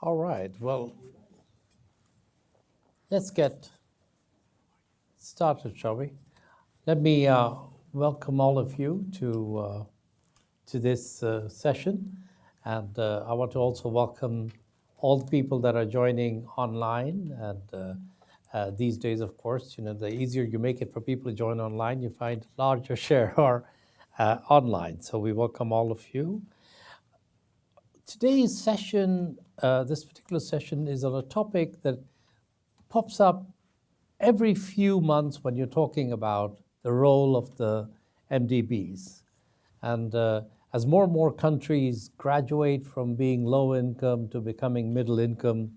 All right, well, let's get started, shall we? Let me welcome all of you to this session, and I want to also welcome all the people that are joining online. And these days, of course, the easier you make it for people to join online, you find a larger share are online. So we welcome all of you. Today's session, this particular session, is on a topic that pops up every few months when you're talking about the role of the MDBs. And as more and more countries graduate from being low income to becoming middle income,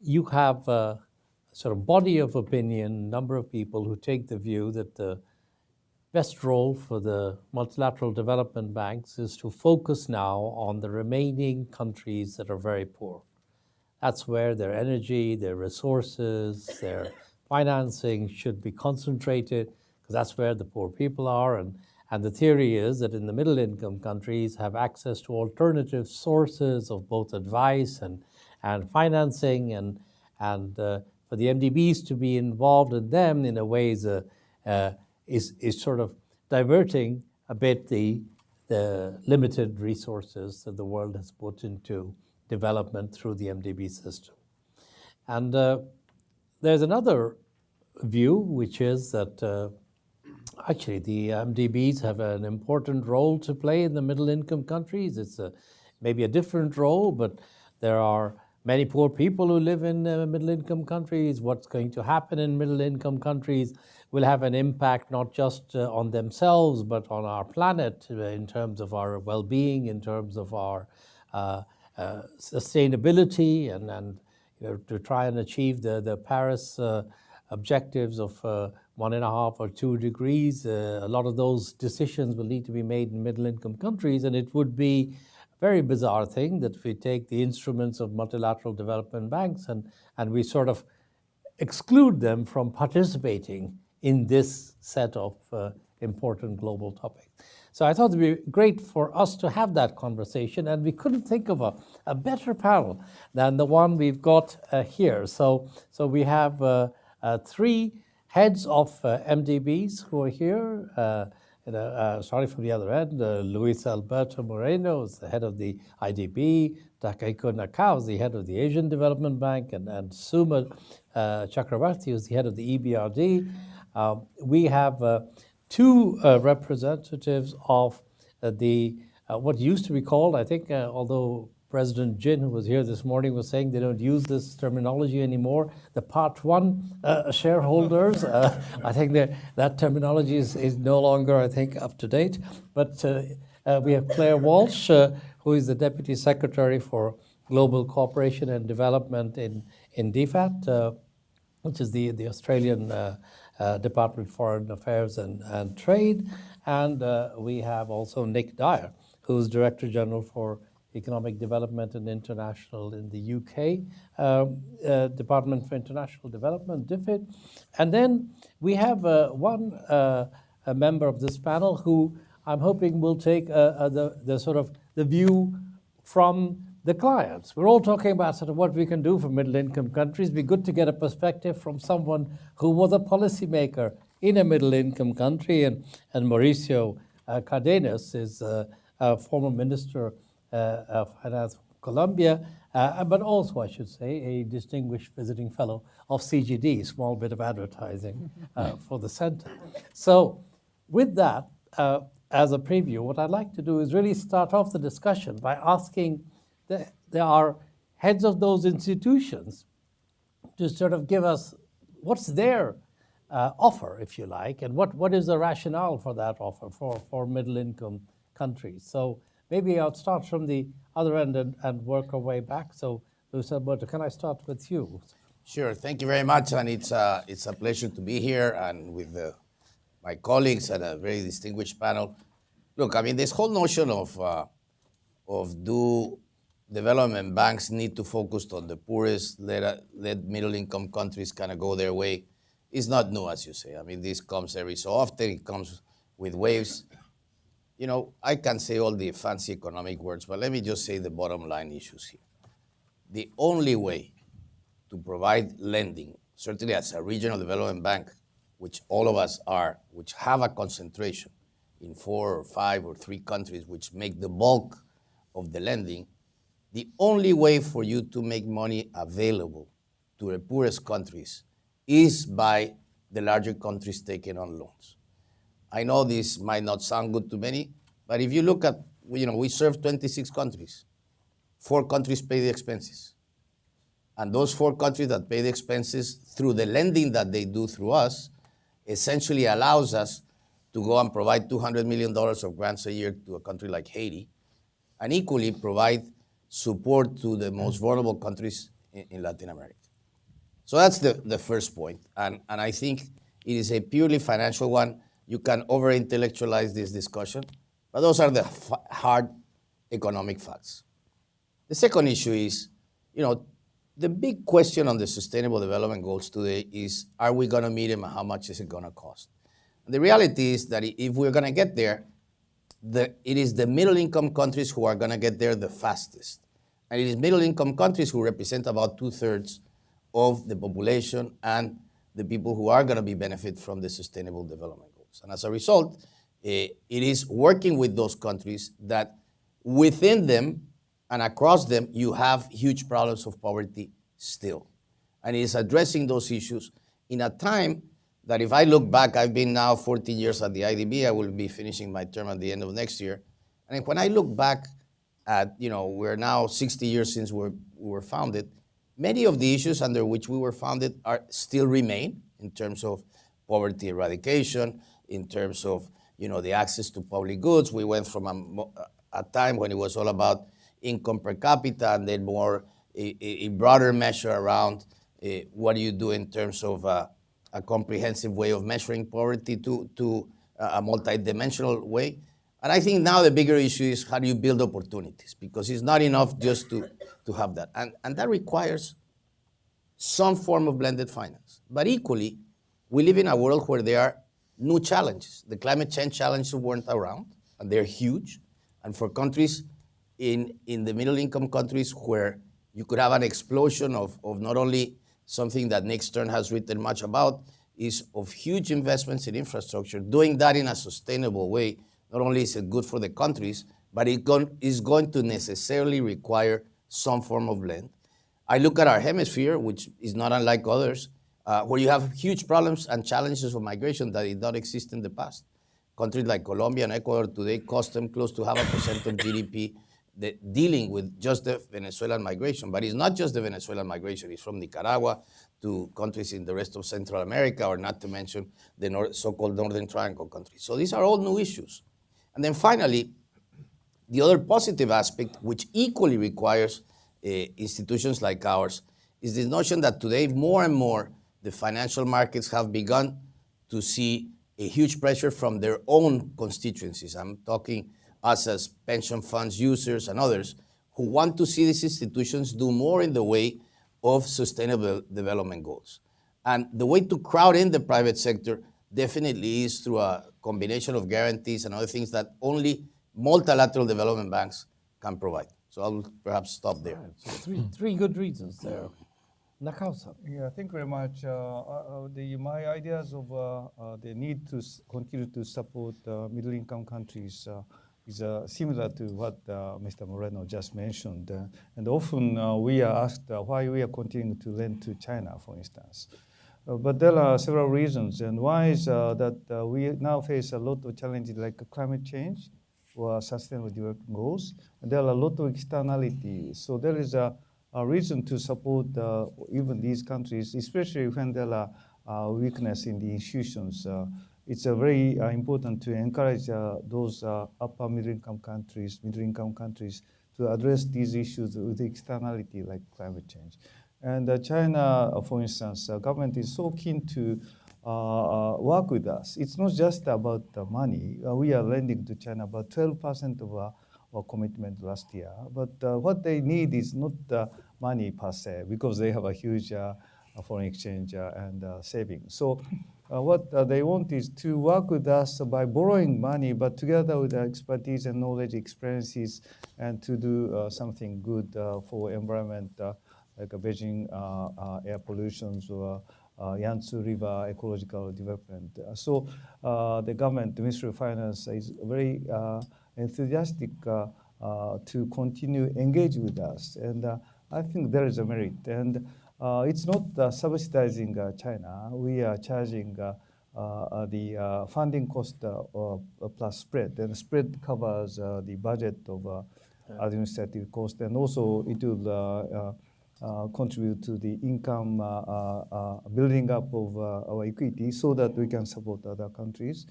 you have a sort of body of opinion, number of people who take the view that the best role for the multilateral development banks is to focus now on the remaining countries that are very poor. That's where their energy, their resources, their financing should be concentrated, because that's where the poor people are. And the theory is that in the middle income countries have access to alternative sources of both advice and financing, and for the MDBs to be involved in them in a way is sort of diverting a bit the limited resources that the world has put into development through the MDB system. And there's another view, which is that actually the MDBs have an important role to play in the middle income countries. It's maybe a different role, but there are many poor people who live in middle income countries. What's going to happen in middle income countries will have an impact not just on themselves, but on our planet in terms of our well-being, in terms of our sustainability, and to try and achieve the Paris objectives of 1.5 or 2 degrees. A lot of those decisions will need to be made in middle income countries, and it would be a very bizarre thing that if we take the instruments of multilateral development banks and we sort of exclude them from participating in this set of important global topics. So I thought it would be great for us to have that conversation, and we couldn't think of a better panel than the one we've got here. So we have 3 heads of MDBs who are here. Starting from the other end, Luis Alberto Moreno is the head of the IDB, Takahiko Nakao is the head of the Asian Development Bank, and Suma Chakrabarti is the head of the EBRD. We have 2 representatives of the what used to be called, I think, although President Jin, who was here this morning, was saying they don't use this terminology anymore, the Part 1 shareholders. I think that terminology is no longer, I think, up to date. But we have Claire Walsh, who is the Deputy Secretary for Global Cooperation and Development in DFAT, which is the Australian Department of Foreign Affairs and Trade. And we have also Nick Dyer, who is Director General for Economic Development and International in the UK, Department for International Development, DFID. And then we have one a member of this panel who I'm hoping will take the sort of the view from the clients. We're all talking about sort of what we can do for middle income countries. It'd be good to get a perspective from someone who was a policymaker in a middle income country, and Mauricio Cardenas is a former minister of Finance from Colombia, but also, I should say, a distinguished visiting fellow of CGD, small bit of advertising for the center. So with that, as a preview, what I'd like to do is really start off the discussion by asking there are heads of those institutions to sort of give us what's their offer, if you like, and what is the rationale for that offer for middle income countries. So maybe I'll start from the other end and work our way back. So Luis Alberto, can I start with you? Sure, thank you very much, and it's a pleasure to be here and with my colleagues and a very distinguished panel. Look, I mean, this whole notion of do development banks need to focus on the poorest, let middle-income countries kind of go their way, is not new, as you say. I mean, this comes every so often. It comes with waves. You know, I can say all the fancy economic words, but let me just say the bottom line issues here. the only way to provide lending, certainly as a regional development bank, which all of us are, which have a concentration in 4 or 5 or 3 countries, which make the bulk of the lending, the only way for you to make money available to the poorest countries is by the larger countries taking on loans. I know this might not sound good to many, but if you look at, we serve 26 countries. 4 countries pay the expenses. And those 4 countries that pay the expenses through the lending that they do through us essentially allows us to go and provide $200 million of grants a year to a country like Haiti, and equally provide support to the most vulnerable countries in Latin America. So that's the first point. And I think it is a purely financial one. You can over-intellectualize this discussion, but those are the hard economic facts. The second issue is, the big question on the Sustainable Development Goals today is, are we going to meet them and how much is it going to cost? And the reality is that if we're going to get there, it is the middle-income countries who are going to get there the fastest. And it is middle-income countries who represent about 2/3 of the population and the people who are going to be benefit from the Sustainable Development Goals. And as a result, it is working with those countries that within them and across them, you have huge problems of poverty still. And it is addressing those issues in a time that if I look back, I've been now 14 years at the IDB, I will be finishing my term at the end of next year. And when I look back at, we're now 60 years since we were founded, many of the issues under which we were founded still remain in terms of poverty eradication, in terms of, the access to public goods. We went from a time when it was all about income per capita, and then more a broader measure around what do you do in terms of a comprehensive way of measuring poverty to a multidimensional way. And I think now the bigger issue is how do you build opportunities, because it's not enough just to have that. And that requires some form of blended finance. But equally, we live in a world where there are new challenges. The climate change challenges weren't around, and they're huge. And for countries in the middle income countries where you could have an explosion of not only something that Nick Stern has written much about, is of huge investments in infrastructure. Doing that in a sustainable way, not only is it good for the countries, but it is going to necessarily require some form of blend. I look at our hemisphere, which is not unlike others, where you have huge problems and challenges of migration that did not exist in the past. Countries like Colombia and Ecuador today cost them close to 0.5% of GDP dealing with just the Venezuelan migration. But it's not just the Venezuelan migration. It's from Nicaragua to countries in the rest of Central America, or not to mention the so-called Northern Triangle countries. So these are all new issues. And then finally, the other positive aspect, which equally requires institutions like ours, is this notion that today more and more the financial markets have begun to see a huge pressure from their own constituencies. I'm talking us as pension funds users and others who want to see these institutions do more in the way of sustainable development goals. And the way to crowd in the private sector definitely is through a combination of guarantees and other things that only multilateral development banks can provide. So I'll perhaps stop there. Right. So three good reasons there. Nakao-san. Yeah, thank you very much. My ideas of the need to continue to support middle-income countries is similar to what Mr. Moreno just mentioned. And often we are asked why we are continuing to lend to China, for instance. But there are several reasons. And one is that we now face a lot of challenges like climate change or sustainable development goals. And there are a lot of externalities. So there is a reason to support even these countries, especially when there are weakness in the institutions. It's very important to encourage those upper middle-income countries to address these issues with externality like climate change. And China, for instance, government is so keen to work with us. It's not just about the money. We are lending to China about 12% of our commitment last year. But what they need is not the money per se, because they have a huge foreign exchange and savings. So what they want is to work with us by borrowing money, but together with expertise and knowledge, experiences, and to do something good for environment like Beijing air pollution or Yangtze River ecological development. So the government, the Ministry of Finance, is very enthusiastic to continue engage with us, and I think there is a merit. And it's not subsidizing China. We are charging the funding cost plus spread, and spread covers the budget of administrative cost, and also it will contribute to the income building up of our equity so that we can support other countries.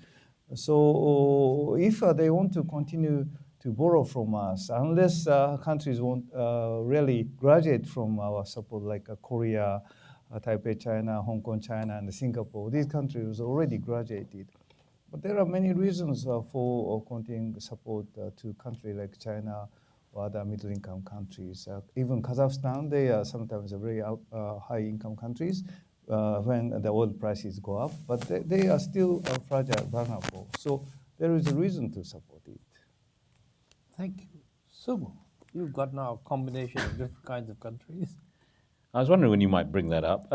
So if they want to continue to borrow from us, unless countries won't really graduate from our support, like Korea, Taipei, China, Hong Kong, China, and Singapore, these countries already graduated. But there are many reasons for continuing support to countries like China or other middle-income countries. Even Kazakhstan, they are sometimes very high-income countries when the oil prices go up, but they are still fragile, vulnerable. So there is a reason to support it. Thank you. Sumo, you've got now a combination of different kinds of countries. I was wondering when you might bring that up.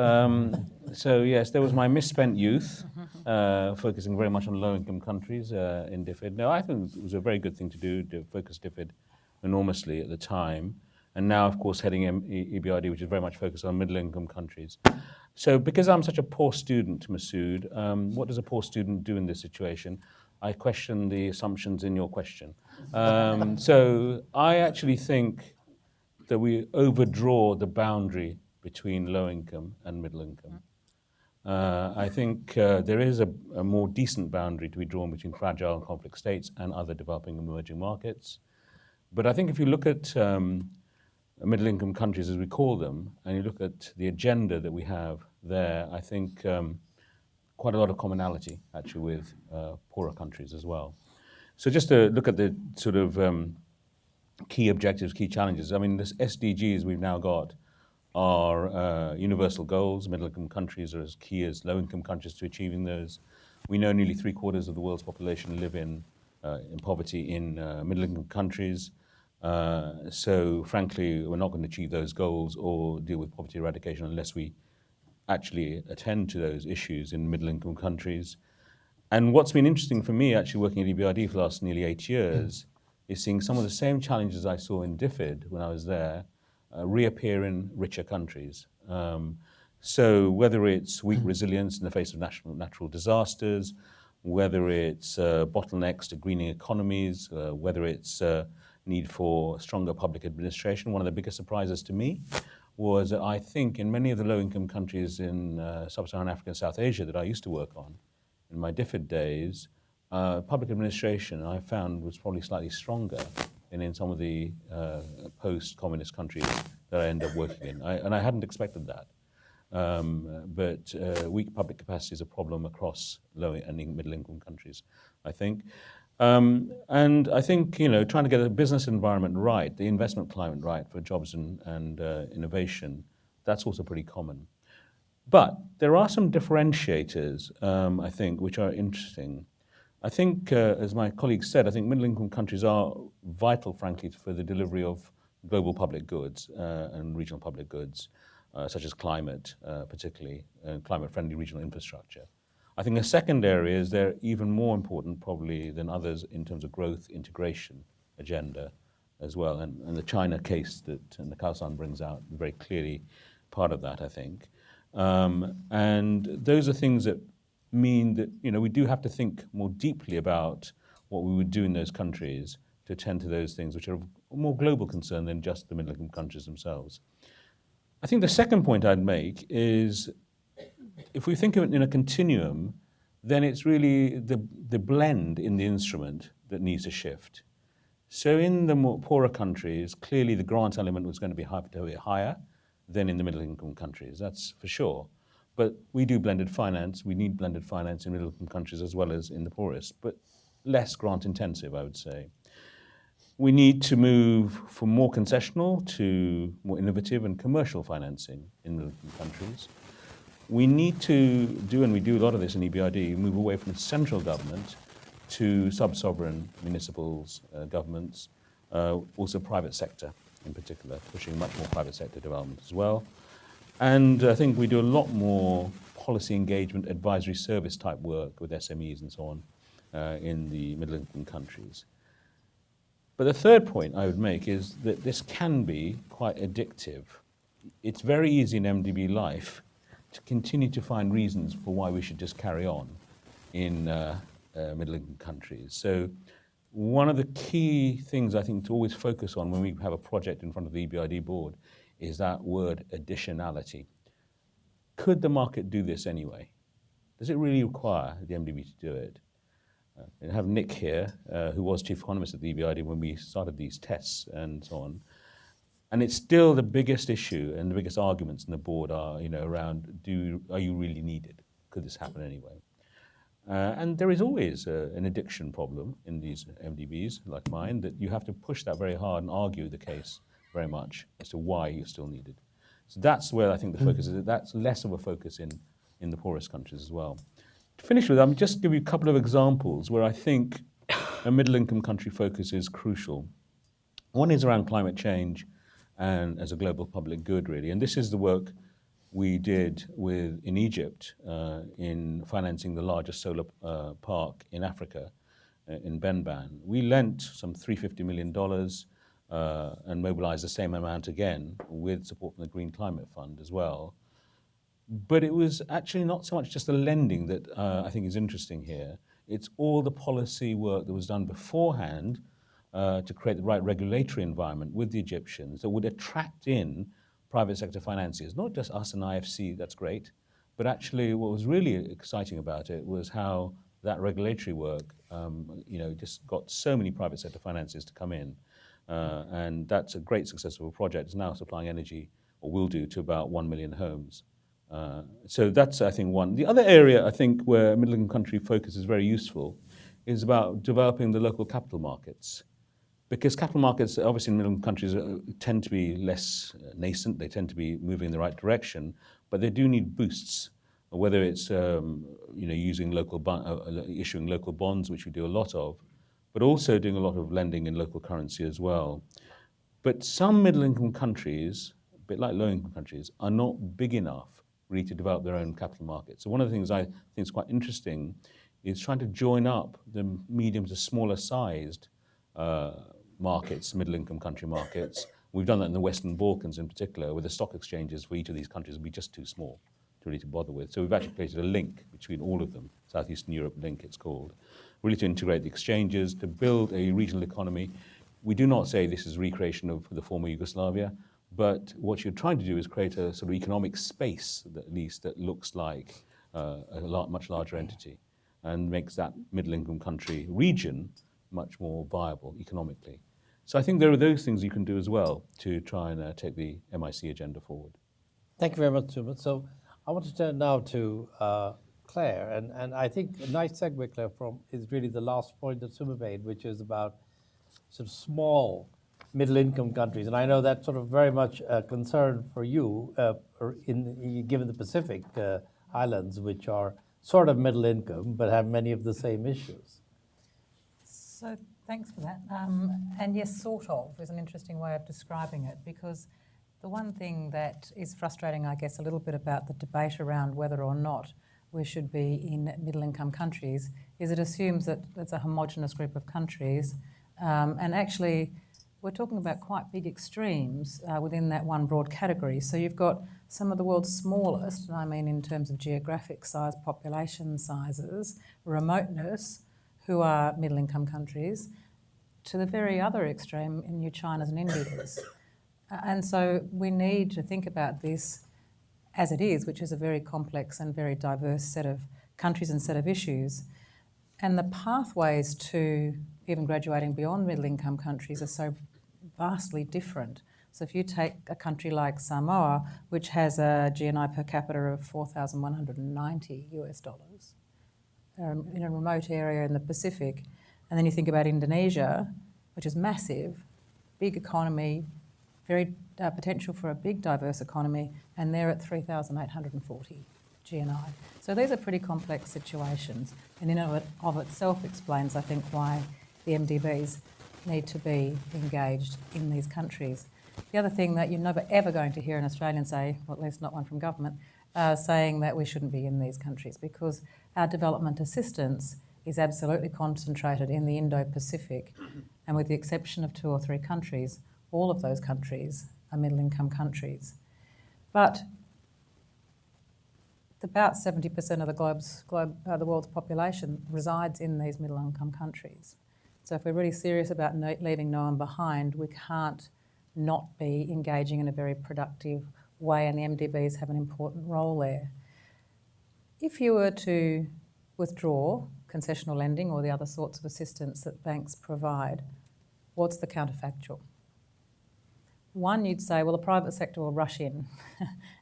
So yes, there was my misspent youth, focusing very much on low-income countries in DFID. No, I think it was a very good thing to do, to focus DFID enormously at the time. And now, of course, heading EBRD, which is very much focused on middle-income countries. So because I'm such a poor student, Masood, what does a poor student do in this situation? I question the assumptions in your question. So I actually think that we overdraw the boundary between low income and middle income. I think there is a more decent boundary to be drawn between fragile and conflict states and other developing and emerging markets. But I think if you look at middle income countries, as we call them, and you look at the agenda that we have there, I think quite a lot of commonality actually with poorer countries as well. So just to look at the sort of key objectives, key challenges. I mean, this SDGs we've now got are universal goals. Middle-income countries are as key as low-income countries to achieving those. We know nearly 3/4 of the world's population live in poverty in middle-income countries. So frankly, we're not going to achieve those goals or deal with poverty eradication unless we actually attend to those issues in middle-income countries. And what's been interesting for me actually working at EBRD for the last nearly 8 years is seeing some of the same challenges I saw in DFID when I was there reappear in richer countries. So whether it's weak resilience in the face of natural disasters, whether it's bottlenecks to greening economies, whether it's need for stronger public administration, one of the biggest surprises to me was that I think in many of the low-income countries in sub-Saharan Africa and South Asia that I used to work on in my DFID days, public administration I found was probably slightly stronger than in some of the post-communist countries that I ended up working in. And I hadn't expected that. But weak public capacity is a problem across low and middle-income countries, I think. And I think, you know, trying to get the business environment right, the investment climate right for jobs and innovation, that's also pretty common. But there are some differentiators, I think, which are interesting. I think, as my colleague said, I think middle-income countries are vital, frankly, for the delivery of global public goods and regional public goods, such as climate, particularly, climate-friendly regional infrastructure. I think the second area is they're even more important, probably, than others in terms of growth integration agenda as well. And the China case that Nakao-san brings out very clearly part of that, I think. And those are things that mean that, you know, we do have to think more deeply about what we would do in those countries to attend to those things which are of more global concern than just the middle-income countries themselves. I think the second point I'd make is, if we think of it in a continuum, then it's really the blend in the instrument that needs to shift. So in the more poorer countries, clearly the grant element was going to be higher than in the middle-income countries, that's for sure. But we do blended finance. We need blended finance in middle-income countries as well as in the poorest, but less grant-intensive, I would say. We need to move from more concessional to more innovative and commercial financing in middle-income countries. We need to do, and we do a lot of this in EBRD, move away from the central government to sub-sovereign municipals, governments, also private sector in particular, pushing much more private sector development as well. And I think we do a lot more policy engagement, advisory service type work with SMEs and so on in the middle income countries. But the third point I would make is that this can be quite addictive. It's very easy in MDB life to continue to find reasons for why we should just carry on in middle income countries. So one of the key things I think to always focus on when we have a project in front of the EBRD board is that word additionality. Could the market do this anyway? Does it really require the MDB to do it? I have Nick here, who was chief economist at the EBRD when we started these tests and so on. And it's still the biggest issue and the biggest arguments in the board are, around are you really needed? Could this happen anyway? And there is always an addiction problem in these MDBs like mine that you have to push that very hard and argue the case very much as to why you're still needed. So that's where I think the focus is. That's less of a focus in the poorest countries as well. To finish with, I'll just give you a couple of examples where I think a middle-income country focus is crucial. One is around climate change and as a global public good, really. And this is the work we did in Egypt in financing the largest solar park in Africa, in Benban. We lent some $350 million and mobilized the same amount again with support from the Green Climate Fund as well. But it was actually not so much just the lending that I think is interesting here. It's all the policy work that was done beforehand to create the right regulatory environment with the Egyptians that would attract in private sector financiers, not just us and IFC, that's great, but actually what was really exciting about it was how that regulatory work just got so many private sector financiers to come in. And that's a great successful project. It's now supplying energy, or will do, to about 1 million homes. So that's, I think, one. The other area, I think, where middle-income country focus is very useful is about developing the local capital markets. Because capital markets, obviously in middle-income countries, tend to be less nascent. They tend to be moving in the right direction, but they do need boosts, whether it's using issuing local bonds, which we do a lot of, but also doing a lot of lending in local currency as well. But some middle-income countries, a bit like low-income countries, are not big enough really to develop their own capital markets. So one of the things I think is quite interesting is trying to join up the medium to smaller sized markets, middle-income country markets. We've done that in the Western Balkans in particular, where the stock exchanges for each of these countries would be just too small to really to bother with. So we've actually created a link between all of them, Southeastern Europe Link it's called, really to integrate the exchanges, to build a regional economy. We do not say this is recreation of the former Yugoslavia, but what you're trying to do is create a sort of economic space, at least, that looks like a much larger entity and makes that middle-income country region much more viable economically. So I think there are those things you can do as well to try and take the MIC agenda forward. Thank you very much, Sumit. So I want to turn now to Claire, and I think a nice segue, Claire, is really the last point that Sumit made, which is about sort of small middle-income countries. And I know that's sort of very much a concern for you, given the Pacific Islands, which are sort of middle income, but have many of the same issues. So thanks for that. And yes, sort of is an interesting way of describing it, because the one thing that is frustrating, I guess, a little bit about the debate around whether or not we should be in middle-income countries is it assumes that it's a homogenous group of countries. And actually, we're talking about quite big extremes within that one broad category. So you've got some of the world's smallest, and I mean in terms of geographic size, population sizes, remoteness, who are middle-income countries, to the very other extreme in your Chinas and Indias. And so we need to think about this as it is, which is a very complex and very diverse set of countries and set of issues. And the pathways to even graduating beyond middle-income countries are so vastly different. So if you take a country like Samoa, which has a GNI per capita of $4,190 US, in a remote area in the Pacific, and then you think about Indonesia, which is massive, big economy, very potential for a big diverse economy, and they're at 3,840 GNI. So these are pretty complex situations, and in and of itself explains, I think, why the MDBs need to be engaged in these countries. The other thing that you're never ever going to hear an Australian say, or at least not one from government, saying that we shouldn't be in these countries, because our development assistance is absolutely concentrated in the Indo-Pacific, and with the exception of 2 or 3 countries, all of those countries are middle-income countries. But about 70% of the world's population resides in these middle-income countries. So if we're really serious about leaving no one behind, we can't not be engaging in a very productive way, and the MDBs have an important role there. If you were to withdraw concessional lending or the other sorts of assistance that banks provide, what's the counterfactual? One, you'd say, well, the private sector will rush in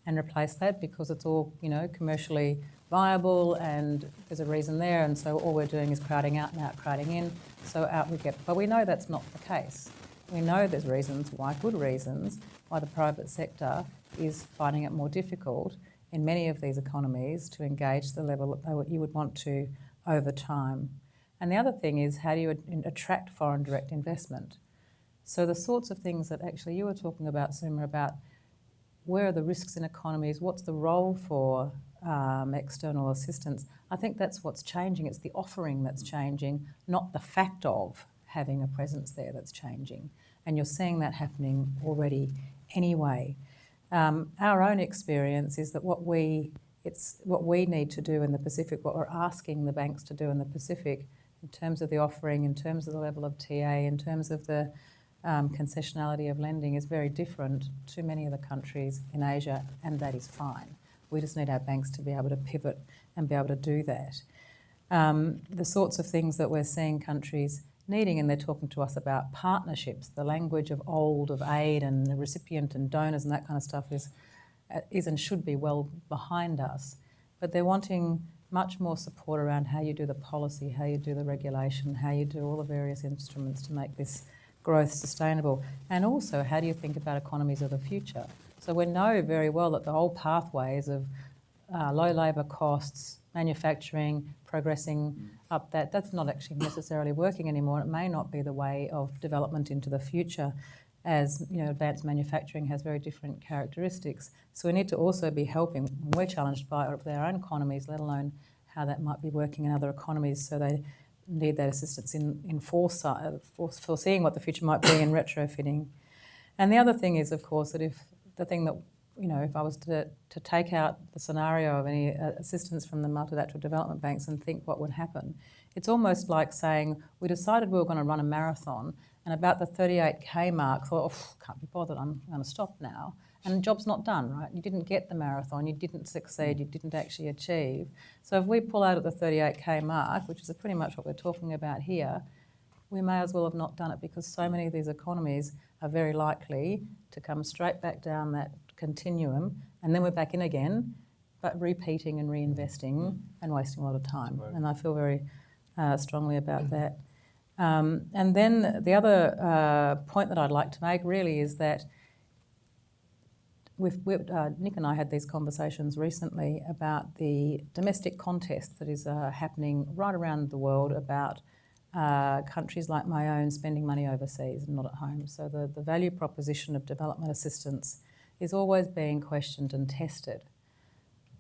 and replace that because it's all, commercially viable and there's a reason there, and so all we're doing is crowding out and out, crowding in, so out we get. But we know that's not the case. We know there's reasons why, good reasons, why the private sector is finding it more difficult in many of these economies to engage the level that you would want to over time. And the other thing is, how do you attract foreign direct investment? So the sorts of things that actually you were talking about, Suma, about where are the risks in economies, what's the role for external assistance, I think that's what's changing. It's the offering that's changing, not the fact of having a presence there that's changing. And you're seeing that happening already anyway. Our own experience is that what we need to do in the Pacific, what we're asking the banks to do in the Pacific, in terms of the offering, in terms of the level of TA, in terms of the concessionality of lending, is very different to many of the countries in Asia, and that is fine. We just need our banks to be able to pivot and be able to do that. The sorts of things that we're seeing countries needing, and they're talking to us about partnerships, the language of aid and the recipient and donors and that kind of stuff is and should be well behind us. But they're wanting much more support around how you do the policy, how you do the regulation, how you do all the various instruments to make this growth sustainable. And also, how do you think about economies of the future? So we know very well that the old pathways of low labour costs, manufacturing, progressing up that's not actually necessarily working anymore. It may not be the way of development into the future, as advanced manufacturing has very different characteristics. So we need to also be helping. We're challenged by their own economies, let alone how that might be working in other economies. So they need that assistance in foreseeing what the future might be in retrofitting. And the other thing is, of course, that if I was to take out the scenario of any assistance from the multilateral development banks and think what would happen, it's almost like saying we decided we were going to run a marathon, and about the 38K mark thought, can't be bothered, I'm going to stop now. And the job's not done, right? You didn't get the marathon, you didn't succeed, you didn't actually achieve. So if we pull out at the 38K mark, which is pretty much what we're talking about here, we may as well have not done it, because so many of these economies are very likely to come straight back down that continuum, and then we're back in again, but repeating and reinvesting and wasting a lot of time. Right. And I feel very strongly about that. And then the other point that I'd like to make really is that Nick and I had these conversations recently about the domestic contest that is happening right around the world about countries like my own spending money overseas and not at home. So the value proposition of development assistance is always being questioned and tested.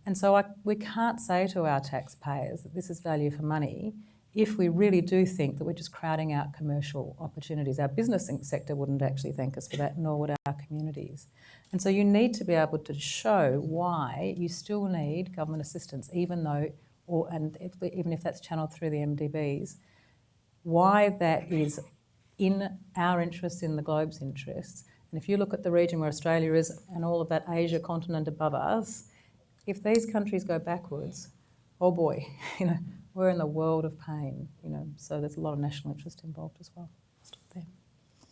And so we can't say to our taxpayers that this is value for money if we really do think that we're just crowding out commercial opportunities. Our business sector wouldn't actually thank us for that, nor would our communities. And so you need to be able to show why you still need government assistance, even if that's channeled through the MDBs, why that is in our interests, in the globe's interests. And if you look at the region where Australia is and all of that Asia continent above us, if these countries go backwards, oh boy, we're in the world of pain, so there's a lot of national interest involved as well. Stop there.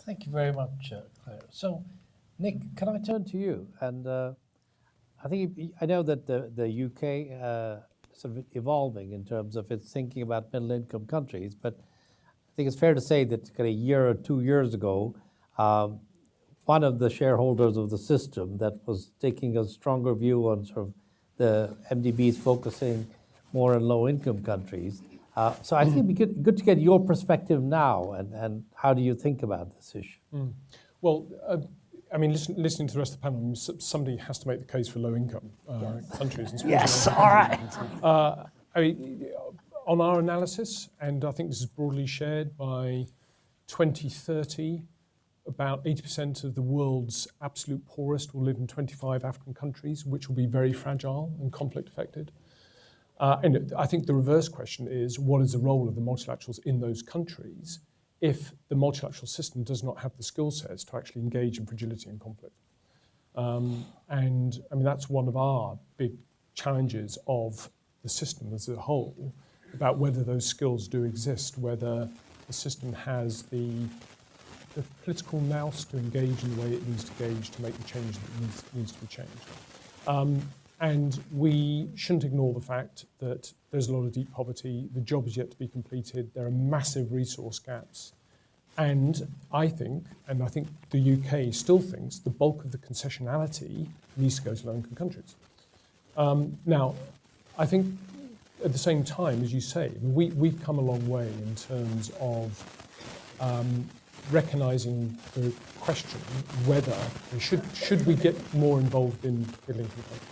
Thank you very much, Claire. So, Nick, can I turn to you? And I know that the UK sort of evolving in terms of its thinking about middle-income countries, but I think it's fair to say that a year or 2 years ago, one of the shareholders of the system that was taking a stronger view on sort of the MDBs focusing more on low-income countries. So I think it'd be good to get your perspective now, and how do you think about this issue? Well, I mean, listening to the rest of the panel, somebody has to make the case for low-income countries. And Yes, all right. I mean, on our analysis, and I think this is broadly shared, by 2030, about 80% of the world's absolute poorest will live in 25 African countries, which will be very fragile and conflict affected. And I think the reverse question is, what is the role of the multilaterals in those countries if the multilateral system does not have the skill sets to actually engage in fragility and conflict? And I mean, that's one of our big challenges of the system as a whole, about whether those skills do exist, whether the system has the political nous to engage in the way it needs to engage to make the change that needs to be changed. And we shouldn't ignore the fact that there's a lot of deep poverty, the job is yet to be completed, there are massive resource gaps. And I think the UK still thinks the bulk of the concessionality needs to go to low-income countries. Now, I think at the same time, as you say, we've come a long way in terms of recognising the question whether should we get more involved in middle-income countries.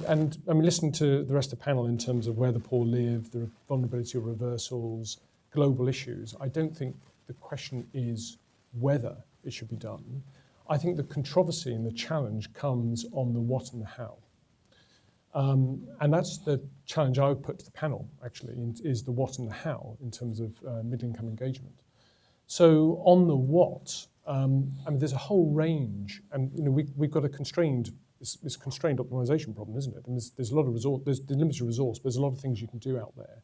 And I mean, listening to the rest of the panel in terms of where the poor live, the vulnerability of reversals, global issues, I don't think the question is whether it should be done. I think the controversy and the challenge comes on the what and the how. And that's the challenge I would put to the panel, actually, is the what and the how in terms of middle-income engagement. So on the what, I mean, there's a whole range, and we've got a constrained optimization problem, isn't it? And there's a lot of resource, there's limited resource, but there's a lot of things you can do out there.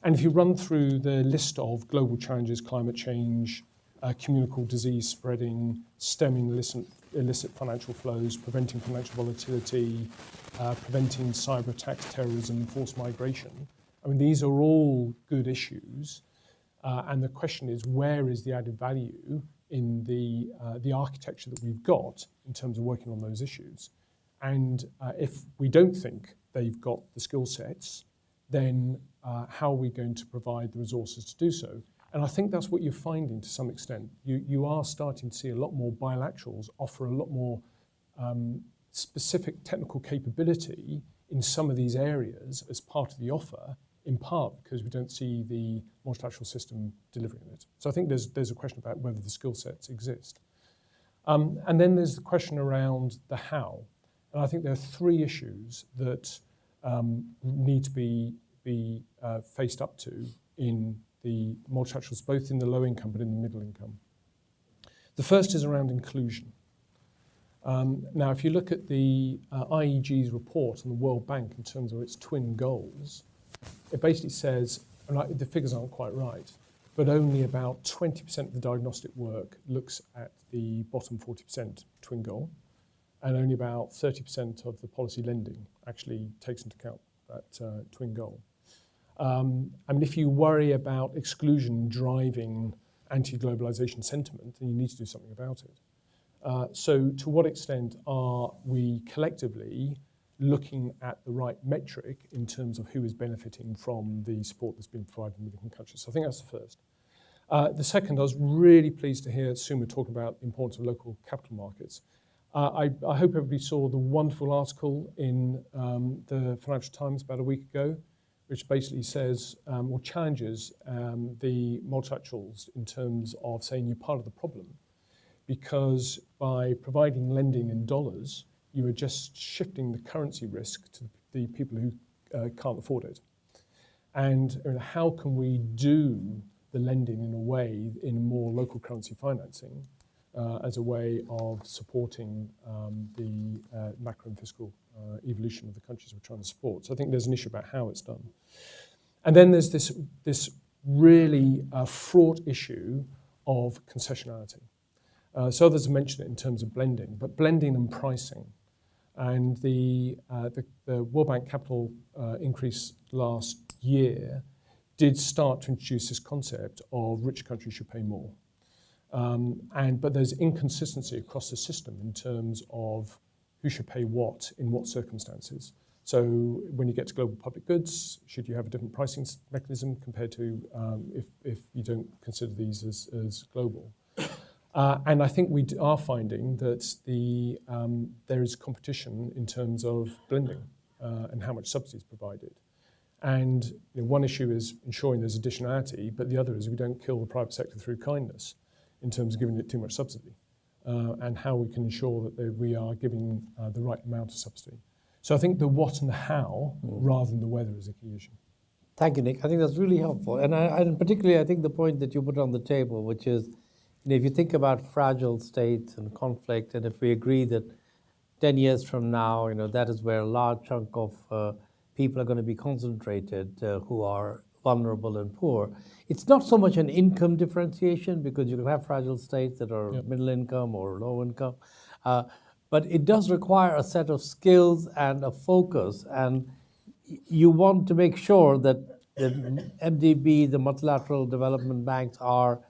And if you run through the list of global challenges, climate change, communicable disease spreading, stemming illicit financial flows, preventing financial volatility, preventing cyber attacks, terrorism, forced migration, I mean, these are all good issues. And the question is, where is the added value in the architecture that we've got in terms of working on those issues? And if we don't think they've got the skill sets, then how are we going to provide the resources to do so? And I think that's what you're finding to some extent. You are starting to see a lot more bilaterals offer a lot more specific technical capability in some of these areas as part of the offer, in part because we don't see the multilateral system delivering it. So I think there's a question about whether the skill sets exist. And then there's the question around the how. And I think there are three issues that need to be faced up to in the multilaterals, both in the low income but in the middle income. The first is around inclusion. Now, if you look at the IEG's report on the World Bank in terms of its twin goals, it basically says, and the figures aren't quite right, but only about 20% of the diagnostic work looks at the bottom 40% twin goal, and only about 30% of the policy lending actually takes into account that twin goal. I mean, if you worry about exclusion driving anti-globalization sentiment, then you need to do something about it. So to what extent are we collectively looking at the right metric in terms of who is benefiting from the support that's been provided in different countries? So I think that's the first. The second, I was really pleased to hear Suma talk about the importance of local capital markets. I hope everybody saw the wonderful article in the Financial Times about a week ago, which basically says, or challenges the multilaterals in terms of saying you're part of the problem, because by providing lending in dollars, you are just shifting the currency risk to the people who can't afford it. And how can we do the lending in a way, in more local currency financing, as a way of supporting the macro and fiscal evolution of the countries we're trying to support. So I think there's an issue about how it's done. And then there's this really fraught issue of concessionality. So others have mentioned it in terms of blending, but blending and pricing. And the World Bank capital increase last year did start to introduce this concept of rich countries should pay more. But there's inconsistency across the system in terms of who should pay what in what circumstances. So when you get to global public goods, should you have a different pricing mechanism compared to if you don't consider these as global? And I think we are finding that there is competition in terms of blending and how much subsidy is provided. And one issue is ensuring there's additionality, but the other is we don't kill the private sector through kindness in terms of giving it too much subsidy, and how we can ensure that we are giving the right amount of subsidy. So I think the what and the how, rather than the whether, is a key issue. Thank you, Nick. I think that's really helpful. And particularly, I think the point that you put on the table, which is, if you think about fragile states and conflict, and if we agree that 10 years from now, that is where a large chunk of people are going to be concentrated who are vulnerable and poor. It's not so much an income differentiation, because you can have fragile states that are middle income or low income, but it does require a set of skills and a focus, and you want to make sure that the MDB, the multilateral development banks, are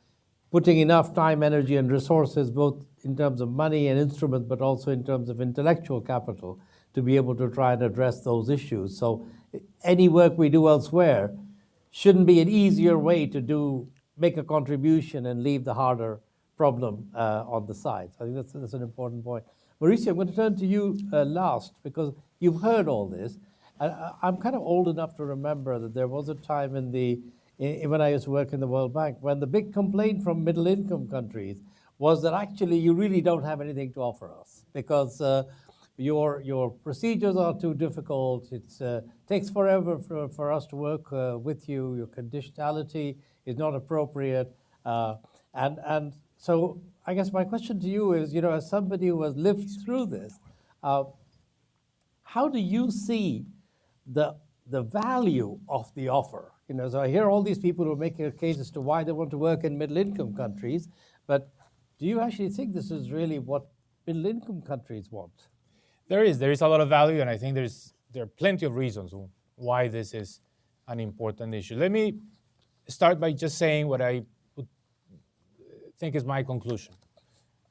putting enough time, energy, and resources, both in terms of money and instruments, but also in terms of intellectual capital, to be able to try and address those issues. So any work we do elsewhere shouldn't be an easier way to make a contribution and leave the harder problem on the side. So I think that's an important point. Mauricio, I'm going to turn to you last, because you've heard all this. I'm kind of old enough to remember that there was a time when I used to work in the World Bank, when the big complaint from middle-income countries was that actually you really don't have anything to offer us, because your procedures are too difficult. It takes forever for us to work with you. Your conditionality is not appropriate, and so I guess my question to you is, as somebody who has lived through this, how do you see the value of the offer? So I hear all these people who are making a case as to why they want to work in middle-income countries, but do you actually think this is really what middle-income countries want? There is a lot of value, and I think there are plenty of reasons why this is an important issue. Let me start by just saying what I would think is my conclusion.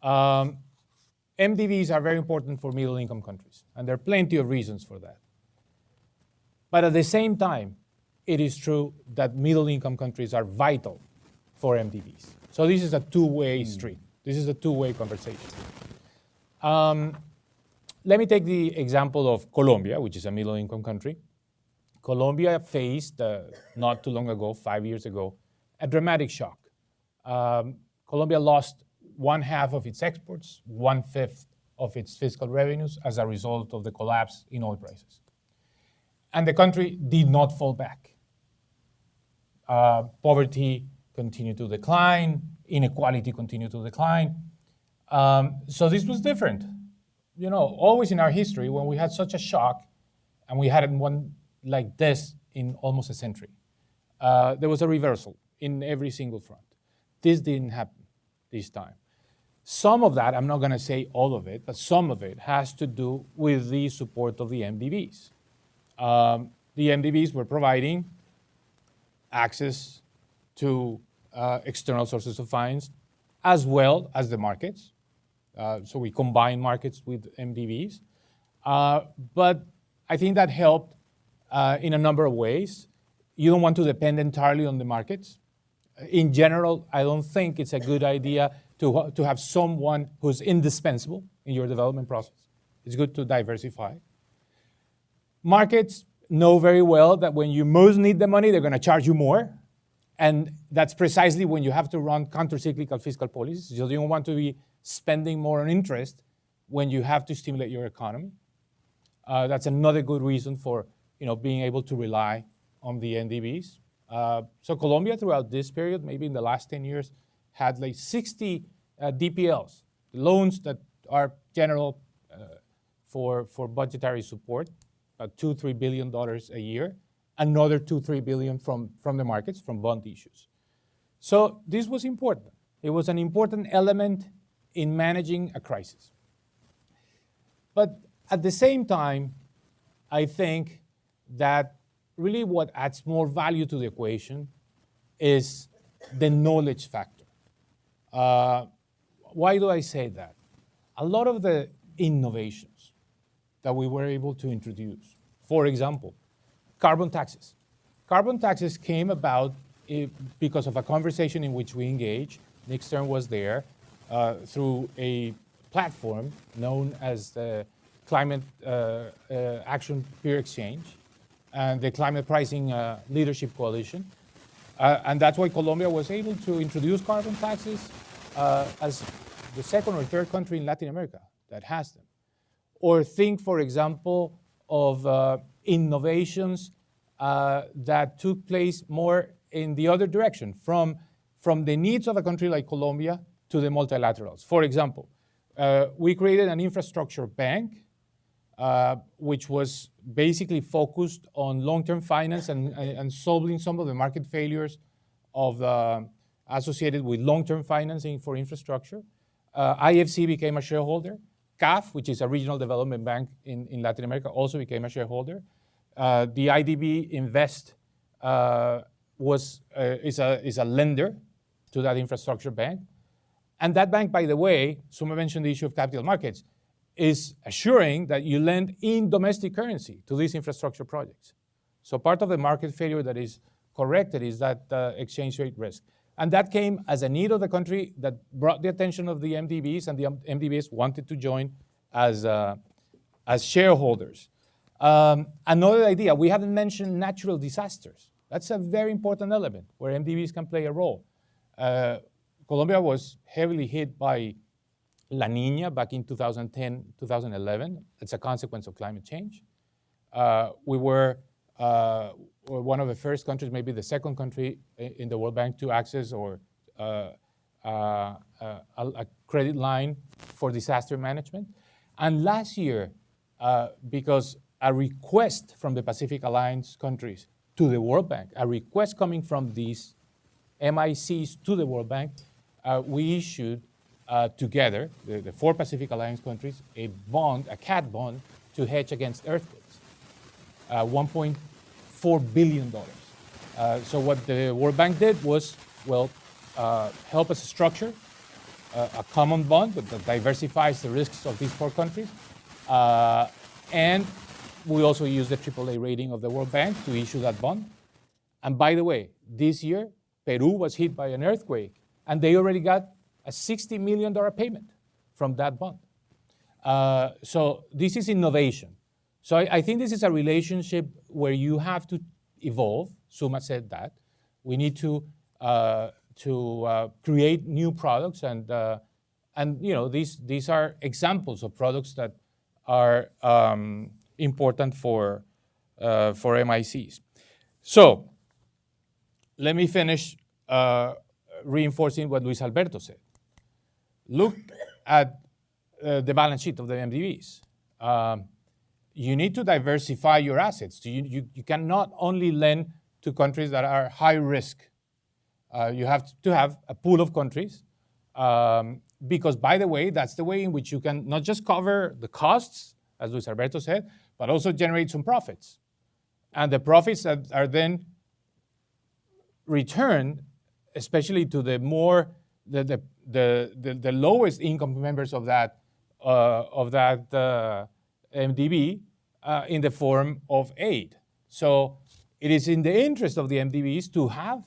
MDBs are very important for middle-income countries, and there are plenty of reasons for that. But at the same time, it is true that middle-income countries are vital for MDBs. So this is a two-way street. This is a two-way conversation. Let me take the example of Colombia, which is a middle-income country. Colombia faced, not too long ago, 5 years ago, a dramatic shock. Colombia lost 1/2 of its exports, 1/5 of its fiscal revenues as a result of the collapse in oil prices. And the country did not fall back. Poverty continued to decline, inequality continued to decline. So this was different. Always in our history, when we had such a shock, and we hadn't one like this in almost a century, there was a reversal in every single front. This didn't happen this time. Some of that, I'm not going to say all of it, but some of it has to do with the support of the MDBs. The MDBs were providing access to external sources of finance, as well as the markets. So we combine markets with MDBs. But I think that helped in a number of ways. You don't want to depend entirely on the markets. In general, I don't think it's a good idea to have someone who's indispensable in your development process. It's good to diversify. Markets know very well that when you most need the money, they're going to charge you more. And that's precisely when you have to run countercyclical fiscal policies. So you don't want to be spending more on interest when you have to stimulate your economy. That's another good reason for being able to rely on the NDBs. So Colombia, throughout this period, maybe in the last 10 years, had like 60 DPLs, loans that are general for budgetary support, $2-3 billion a year, another $2-3 billion from the markets, from bond issues. So this was important. It was an important element in managing a crisis. But at the same time, I think that really what adds more value to the equation is the knowledge factor. Why do I say that? A lot of the innovations that we were able to introduce, for example, carbon taxes. Carbon taxes came about because of a conversation in which we engaged. Nick Stern was there, through a platform known as the Climate Action Peer Exchange and the Climate Pricing Leadership Coalition. And that's why Colombia was able to introduce carbon taxes as the second or third country in Latin America that has them. Or think, for example, of innovations that took place more in the other direction, from the needs of a country like Colombia to the multilaterals. For example, we created an infrastructure bank, which was basically focused on long-term finance and solving some of the market failures associated with long-term financing for infrastructure. IFC became a shareholder. CAF, which is a regional development bank in Latin America, also became a shareholder. The IDB Invest is a lender to that infrastructure bank. And that bank, by the way, Suma mentioned the issue of capital markets, is assuring that you lend in domestic currency to these infrastructure projects. So part of the market failure that is corrected is that exchange rate risk. And that came as a need of the country that brought the attention of the MDBs, and the MDBs wanted to join as shareholders. Another idea, we haven't mentioned natural disasters. That's a very important element where MDBs can play a role. Colombia was heavily hit by La Niña back in 2010, 2011. It's a consequence of climate change. We were one of the first countries, maybe the second country in the World Bank to access a credit line for disaster management. And last year, because a request from the Pacific Alliance countries to the World Bank, a request coming from these MICs to the World Bank, we issued together, the 4 Pacific Alliance countries, a bond, a cat bond, to hedge against earthquakes, $1.4 billion. So what the World Bank did was, help us structure a common bond that diversifies the risks of these 4 countries. And we also used the AAA rating of the World Bank to issue that bond. And by the way, this year, Peru was hit by an earthquake, and they already got a $60 million payment from that bond. So this is innovation. So I think this is a relationship where you have to evolve. Suma said that. We need to create new products, and you know, these are examples of products that are important for MICs. So let me finish reinforcing what Luis Alberto said. Look at the balance sheet of the MDBs. You need to diversify your assets. You cannot only lend to countries that are high risk. You have to have a pool of countries because, by the way, that's the way in which you can not just cover the costs, as Luis Alberto said, but also generate some profits. And the profits that are then returned, especially to the lowest income members of that MDB, in the form of aid. So it is in the interest of the MDBs to have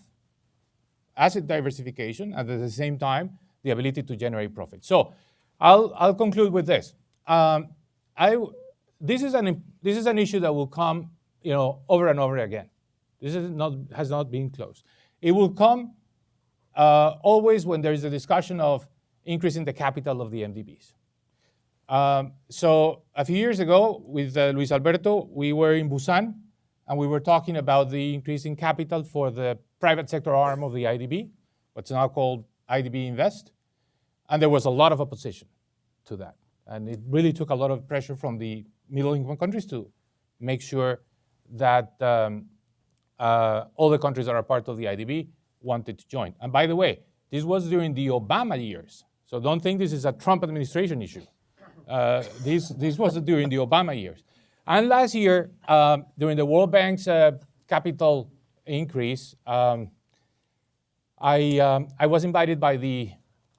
asset diversification and at the same time the ability to generate profit. So I'll conclude with this. This is an issue that will come, you know, over and over again. This has not been closed. It will come always when there is a discussion of increasing the capital of the MDBs. So a few years ago with Luis Alberto, we were in Busan and we were talking about the increasing capital for the private sector arm of the IDB, what's now called IDB Invest. And there was a lot of opposition to that. And it really took a lot of pressure from the middle-income countries to make sure that all the countries that are part of the IDB wanted to join. And by the way, this was during the Obama years. So don't think this is a Trump administration issue. This was during the Obama years. And last year, during the World Bank's capital increase, I was invited by the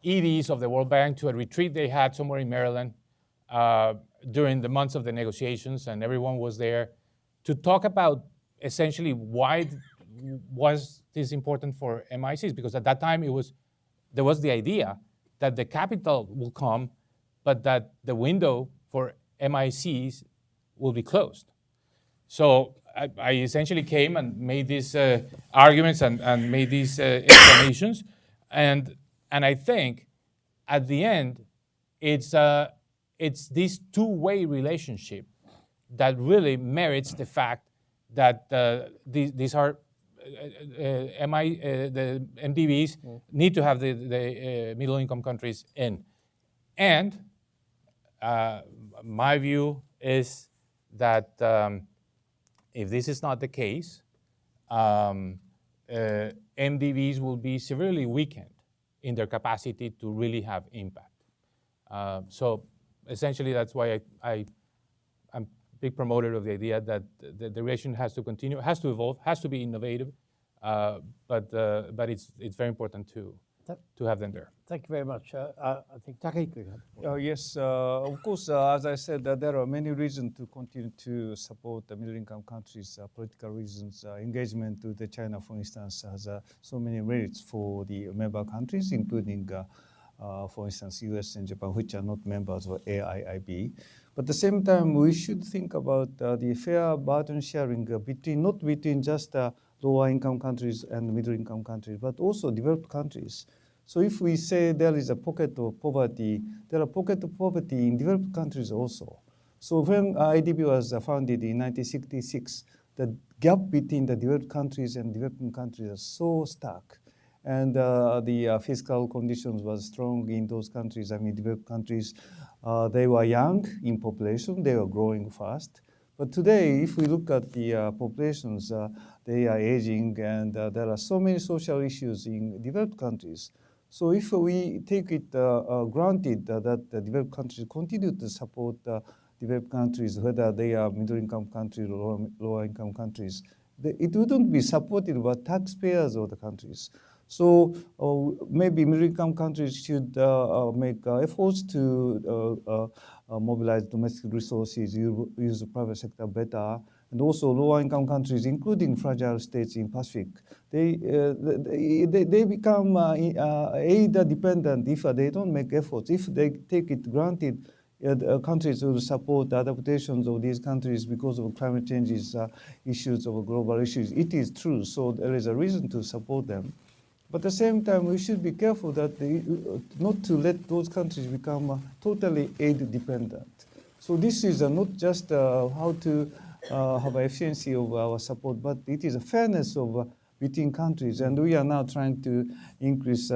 EDs of the World Bank to a retreat they had somewhere in Maryland during the months of the negotiations, and everyone was there to talk about essentially why was this important for MICs, because at that time there was the idea that the capital will come, but that the window for MICs will be closed. So I essentially came and made these arguments and made these explanations, and I think at the end, it's this two-way relationship that really merits the fact that these are the MDBs need to have the middle-income countries in. And my view is that if this is not the case, MDBs will be severely weakened in their capacity to really have impact. So essentially, that's why I'm a big promoter of the idea that the relation has to continue, has to evolve, has to be innovative, but it's very important to have them there. Thank you very much. I think Takehiko. Yes, of course, as I said, there are many reasons to continue to support the middle-income countries, political reasons. Engagement with China, for instance, has so many merits for the member countries, including, for instance, US and Japan, which are not members of AIIB. But at the same time, we should think about the fair burden sharing not between just lower-income countries and middle-income countries, but also developed countries. So if we say there is a pocket of poverty, there are pockets of poverty in developed countries also. So when IDB was founded in 1966, the gap between the developed countries and developing countries is so stark. And the fiscal conditions was strong in those countries. I mean, developed countries, they were young in population, they were growing fast. But today, if we look at the populations, they are aging, and there are so many social issues in developed countries. So if we take it granted that the developed countries continue to support developed countries, whether they are middle-income countries or lower-income countries, it wouldn't be supported by taxpayers of the countries. So maybe middle-income countries should make efforts to mobilize domestic resources, use the private sector better, and also lower-income countries, including fragile states in Pacific, they become aid dependent if they don't make efforts. If they take it granted, countries will support adaptations of these countries because of climate changes, issues of global issues. It is true, so there is a reason to support them. But at the same time, we should be careful that not to let those countries become totally aid dependent. So this is not just how to have efficiency of our support, but it is a fairness of between countries. And we are now trying to increase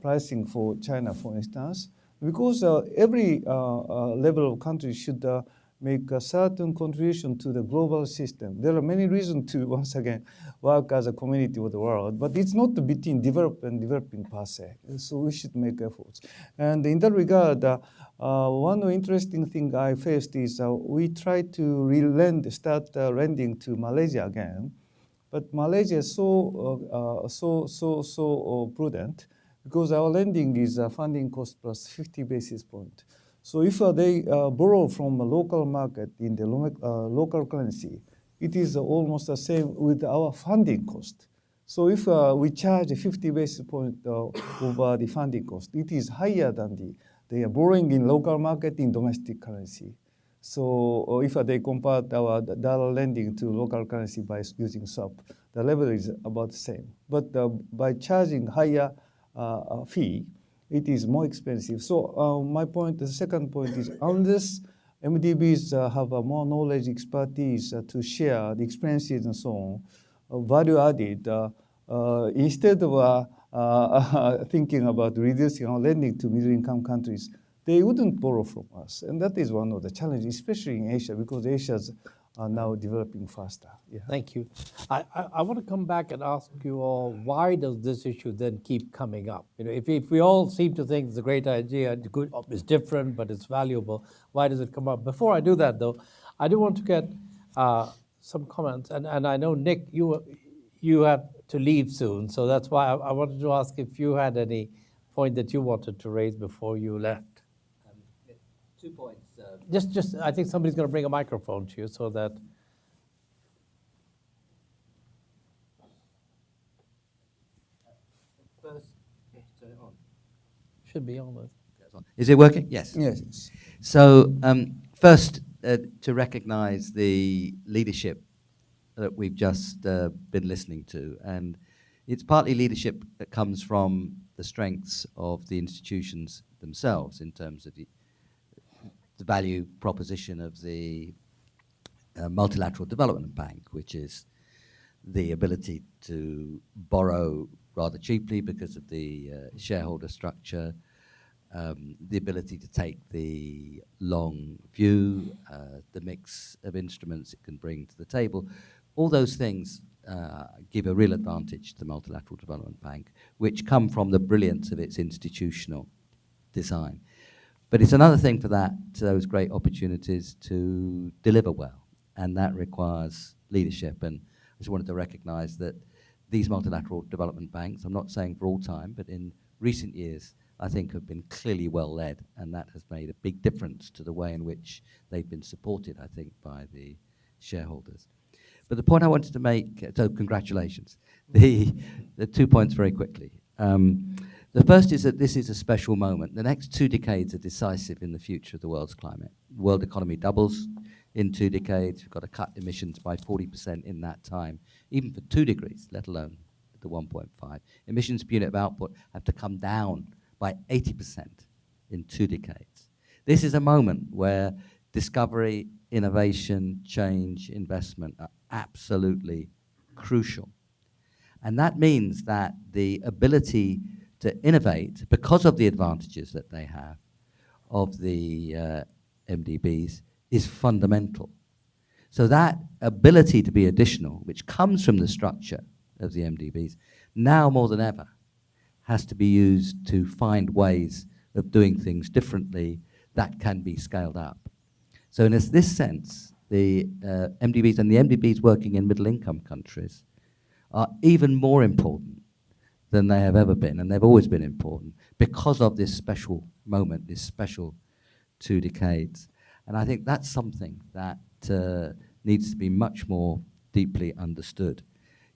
pricing for China, for instance, because every level of country should make a certain contribution to the global system. There are many reasons to, once again, work as a community of the world, but it's not between developed and developing per se. So we should make efforts. And in that regard, one interesting thing I faced is we tried to start lending to Malaysia again, but Malaysia is so prudent because our lending is funding cost plus 50 basis points. So if they borrow from a local market in the local currency, it is almost the same with our funding cost. So if we charge 50 basis points over the funding cost, it is higher than they are borrowing in local market in domestic currency. So if they compare our dollar lending to local currency by using swap, the level is about the same. But by charging higher fee, it is more expensive. So my point, the second point is, unless MDBs have more knowledge, expertise to share the experiences and so on, value added, instead of thinking about reducing our lending to middle-income countries, they wouldn't borrow from us. And that is one of the challenges, especially in Asia, because Asia's are now developing faster. Yeah. Thank you. I want to come back and ask you all, why does this issue then keep coming up? You know, if we all seem to think it's a great idea, it's different, but it's valuable, why does it come up? Before I do that, though, I do want to get some comments. And I know, Nick, you have to leave soon, so that's why I wanted to ask if you had any point that you wanted to raise before you left. 2 points. Just, I think somebody's going to bring a microphone to you so that. First, turn it on. Should be on it. Is it working? Yes. Yes. So first, to recognize the leadership that we've just been listening to. And it's partly leadership that comes from the strengths of the institutions themselves in terms of the value proposition of the Multilateral Development Bank, which is the ability to borrow rather cheaply because of the shareholder structure, the ability to take the long view, the mix of instruments it can bring to the table. All those things give a real advantage to the Multilateral Development Bank, which come from the brilliance of its institutional design. But it's another thing for those great opportunities to deliver well, and that requires leadership. And I just wanted to recognize that these multilateral development banks, I'm not saying for all time, but in recent years, I think have been clearly well led, and that has made a big difference to the way in which they've been supported, I think, by the shareholders. But the point I wanted to make, so congratulations. The 2 points very quickly. The first is that this is a special moment. The next 2 decades are decisive in the future of the world's climate. The world economy doubles in 2 decades. We've got to cut emissions by 40% in that time, even for 2 degrees, let alone the 1.5. Emissions per unit of output have to come down by 80% in 2 decades. This is a moment where discovery, innovation, change, investment are absolutely crucial. And that means that the ability to innovate, because of the advantages that they have of the MDBs, is fundamental. So that ability to be additional, which comes from the structure of the MDBs, now more than ever, has to be used to find ways of doing things differently that can be scaled up. So in this sense, the MDBs and the MDBs working in middle-income countries are even more important than they have ever been, and they've always been important because of this special moment, this special 2 decades. And I think that's something that needs to be much more deeply understood.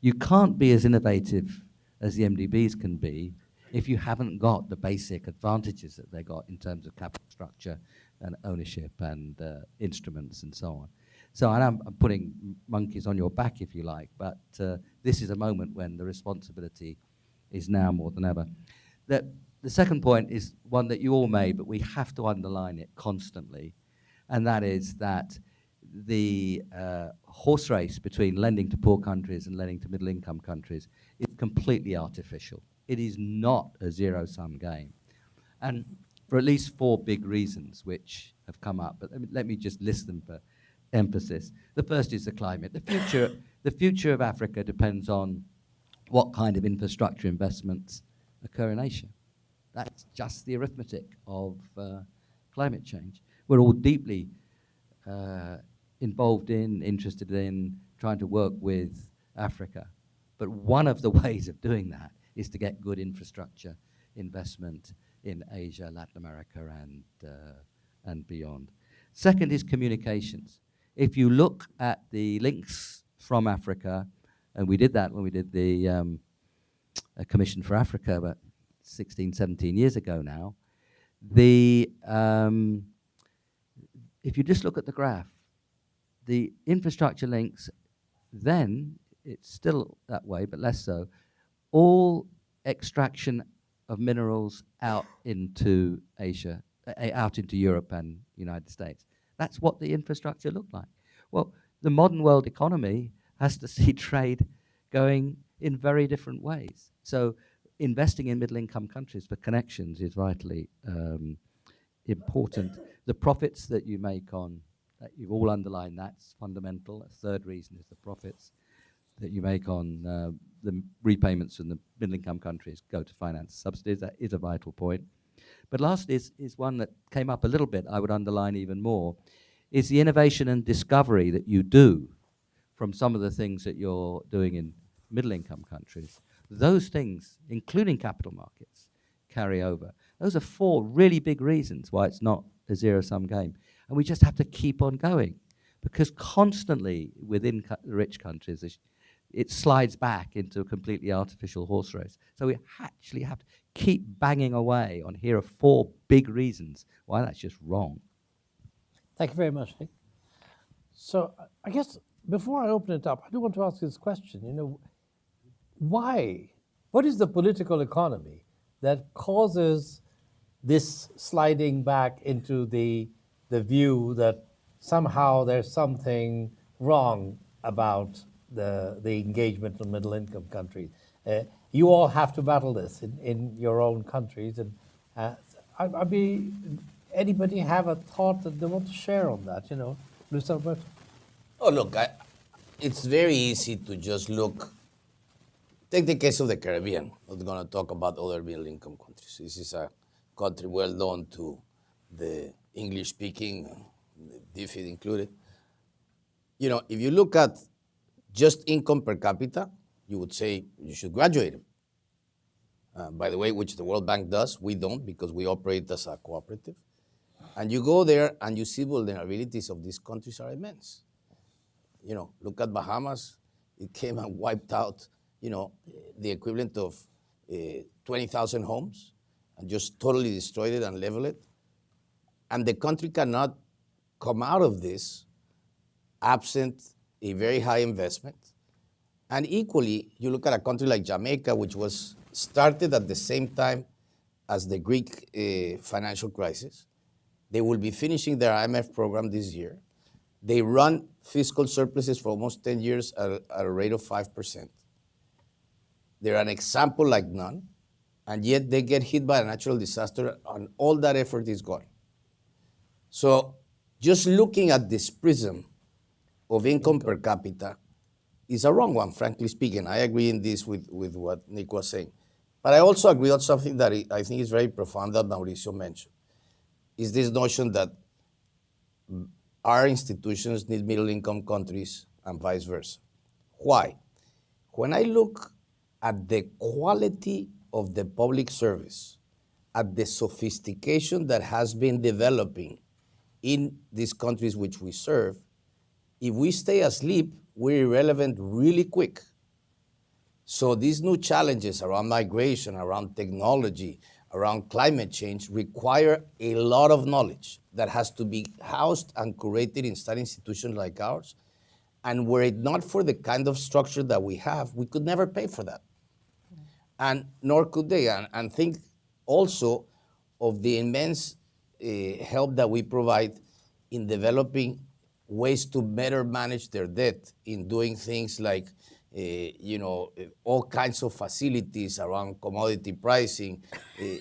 You can't be as innovative as the MDBs can be if you haven't got the basic advantages that they got in terms of capital structure and ownership and instruments and so on. So I'm putting monkeys on your back, if you like, but this is a moment when the responsibility is now more than ever. The second point is one that you all made, but we have to underline it constantly, and that is that the horse race between lending to poor countries and lending to middle-income countries is completely artificial. It is not a zero-sum game. And for at least 4 big reasons which have come up, but let me just list them for emphasis. The first is the climate. The future of Africa depends on what kind of infrastructure investments occur in Asia. That's just the arithmetic of climate change. We're all deeply involved in, interested in, trying to work with Africa. But one of the ways of doing that is to get good infrastructure investment in Asia, Latin America, and beyond. Second is communications. If you look at the links from Africa, and we did that when we did the Commission for Africa about 16, 17 years ago now, if you just look at the graph, the infrastructure links, then it's still that way, but less so, all extraction of minerals out into Asia, out into Europe and United States. That's what the infrastructure looked like. Well, the modern world economy has to see trade going in very different ways. So investing in middle-income countries for connections is vitally important. The profits that you make on, that you've all underlined, that's fundamental. A third reason is the profits that you make on the repayments from the middle-income countries go to finance subsidies. That is a vital point. But last is one that came up a little bit, I would underline even more, is the innovation and discovery that you do from some of the things that you're doing in middle-income countries. Those things, including capital markets, carry over. Those are 4 really big reasons why it's not a zero-sum game. And we just have to keep on going, because constantly within the rich countries, it slides back into a completely artificial horse race. So we actually have to keep banging away on here are 4 big reasons why that's just wrong. Thank you very much, Nick. So I guess before I open it up, I do want to ask this question. Why? What is the political economy that causes this sliding back into the view that somehow there's something wrong about the engagement of middle-income countries? You all have to battle this in your own countries, and I'd be. Anybody have a thought that they want to share on that? Luis Alberto. Oh, look, it's very easy to just look. Take the case of the Caribbean. I'm not going to talk about other middle-income countries. This is a country well known to the English-speaking, DFID included. If you look at just income per capita, you would say you should graduate them. By the way, which the World Bank does. We don't, because we operate as a cooperative. And you go there and you see vulnerabilities of these countries are immense. Look at Bahamas. It came and wiped out, the equivalent of 20,000 homes and just totally destroyed it and leveled it. And the country cannot come out of this absent a very high investment. And equally, you look at a country like Jamaica, which was started at the same time as the Greek financial crisis. They will be finishing their IMF program this year. They run fiscal surpluses for almost 10 years at a rate of 5%. They're an example like none, and yet they get hit by a natural disaster and all that effort is gone. So just looking at this prism of income per capita is a wrong one, frankly speaking. I agree in this with what Nick was saying. But I also agree on something that I think is very profound that Mauricio mentioned, is this notion that our institutions need middle-income countries and vice versa. Why? When I look at the quality of the public service, at the sophistication that has been developing in these countries which we serve, if we stay asleep, we're irrelevant really quick. So these new challenges around migration, around technology, around climate change require a lot of knowledge that has to be housed and curated in study institutions like ours. And were it not for the kind of structure that we have, we could never pay for that. And nor could they. And think also of the immense help that we provide in developing ways to better manage their debt, in doing things like all kinds of facilities around commodity pricing,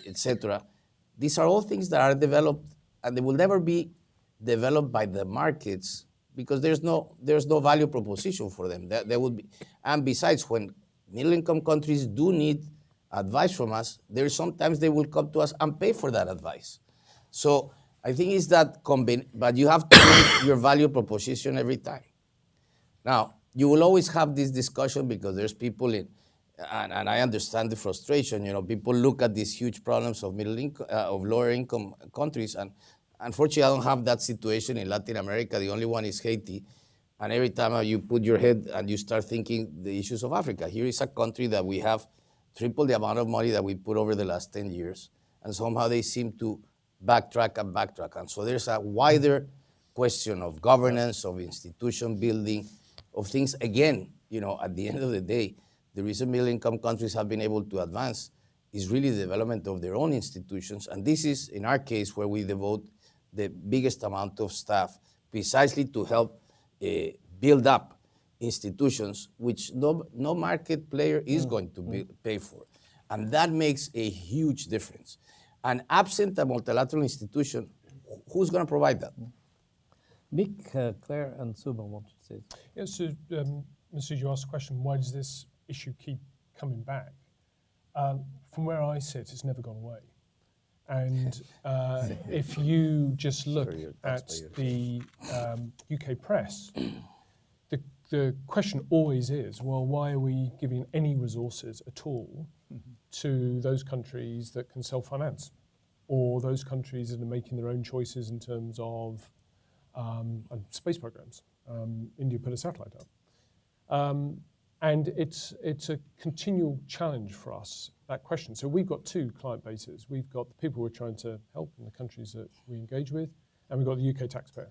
etc. These are all things that are developed, and they will never be developed by the markets because there's no value proposition for them. There would be, and besides, when middle-income countries do need advice from us, sometimes they will come to us and pay for that advice. So I think it's that but you have to do your value proposition every time. Now, you will always have this discussion because there's people and I understand the frustration. People look at these huge problems of lower income countries, and unfortunately, I don't have that situation in Latin America. The only one is Haiti, and every time you put your head and you start thinking the issues of Africa, here is a country that we have triple the amount of money that we put over the last 10 years, and somehow they seem to backtrack, and so there's a wider question of governance, of institution building, of things. Again, at the end of the day, the reason middle-income countries have been able to advance is really the development of their own institutions. And this is, in our case, where we devote the biggest amount of staff precisely to help build up institutions which no market player is going to pay for. And that makes a huge difference. And absent a multilateral institution, who's going to provide that? Nick, Claire, and Suma want to say. Yeah, so Mr. you asked the question, why does this issue keep coming back? From where I sit, it's never gone away. And if you just look at the UK press, the question always is, well, why are we giving any resources at all to those countries that can self-finance, or those countries that are making their own choices in terms of space programs? India put a satellite up. And it's a continual challenge for us, that question. So we've got two client bases. We've got the people we're trying to help in the countries that we engage with, and we've got the UK taxpayer.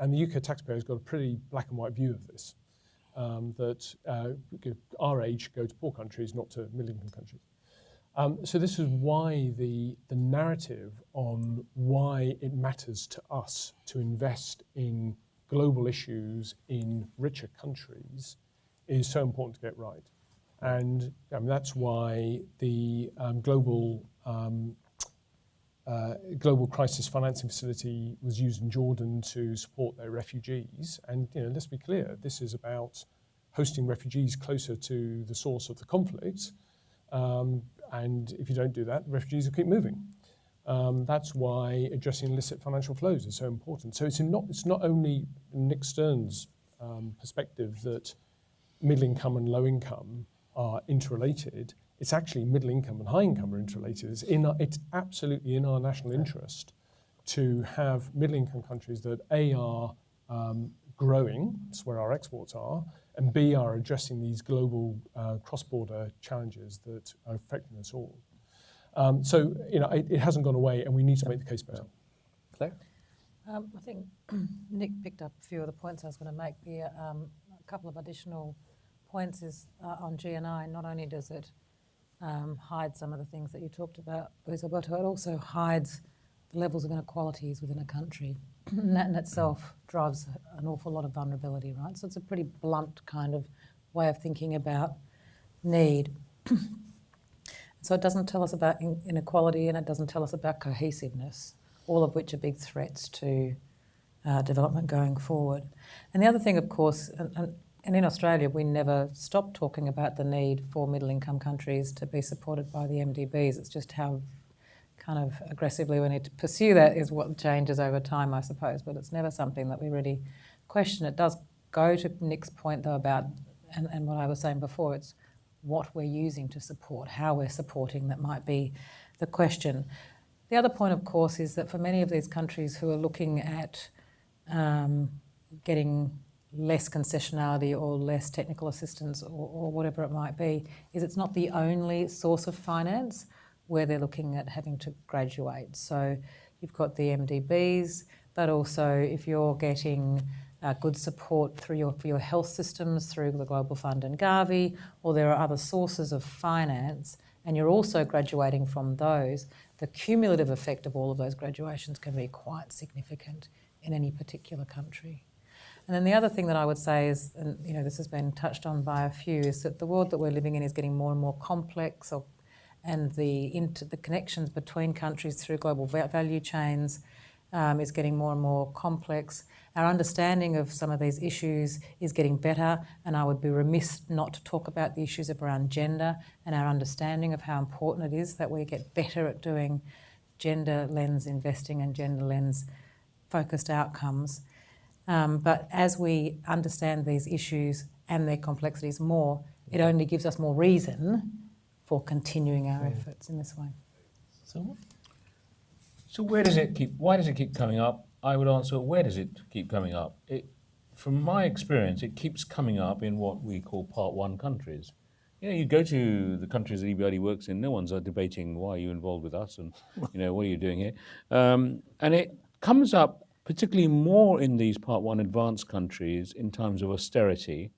And the UK taxpayer has got a pretty black and white view of this, that our aid should go to poor countries, not to middle-income countries. So this is why the narrative on why it matters to us to invest in global issues in richer countries is so important to get right. And that's why the global crisis financing facility was used in Jordan to support their refugees. And let's be clear, this is about hosting refugees closer to the source of the conflict. And if you don't do that, refugees will keep moving. That's why addressing illicit financial flows is so important. So it's not only Nick Stern's perspective that middle income and low income are interrelated. It's actually middle income and high income are interrelated. It's absolutely in our national interest to have middle income countries that A, are growing, that's where our exports are, and B, are addressing these global cross-border challenges that are affecting us all. So it hasn't gone away, and we need to make the case better. Claire? I think Nick picked up a few of the points I was going to make here. A couple of additional points is on GNI. Not only does it hide some of the things that you talked about, Isabel, it also hides the levels of inequalities within a country. And that in itself drives an awful lot of vulnerability, right? So it's a pretty blunt kind of way of thinking about need. So it doesn't tell us about inequality, and it doesn't tell us about cohesiveness, all of which are big threats to development going forward. And the other thing, of course, and in Australia, we never stop talking about the need for middle-income countries to be supported by the MDBs. It's just how kind of aggressively we need to pursue that is what changes over time, I suppose. But it's never something that we really question. It does go to Nick's point, though, about, and what I was saying before, it's what we're using to support, how we're supporting that might be the question. The other point, of course, is that for many of these countries who are looking at getting less concessionality or less technical assistance or whatever it might be, is it's not the only source of finance where they're looking at having to graduate. So you've got the MDBs, but also if you're getting good support for your health systems through the Global Fund and Gavi, or there are other sources of finance, and you're also graduating from those, the cumulative effect of all of those graduations can be quite significant in any particular country. And then the other thing that I would say is, and this has been touched on by a few, is that the world that we're living in is getting more and more complex, and the connections between countries through global value chains is getting more and more complex. Our understanding of some of these issues is getting better, and I would be remiss not to talk about the issues around gender and our understanding of how important it is that we get better at doing gender lens investing and gender lens focused outcomes. But as we understand these issues and their complexities more, it only gives us more reason for continuing our efforts in this way. So why does it keep coming up? I would answer, where does it keep coming up? From my experience, it keeps coming up in what we call Part 1 countries. You go to the countries that EBRD works in, no one's debating why are you involved with us and what are you doing here? And it comes up particularly more in these Part 1 advanced countries in times of austerity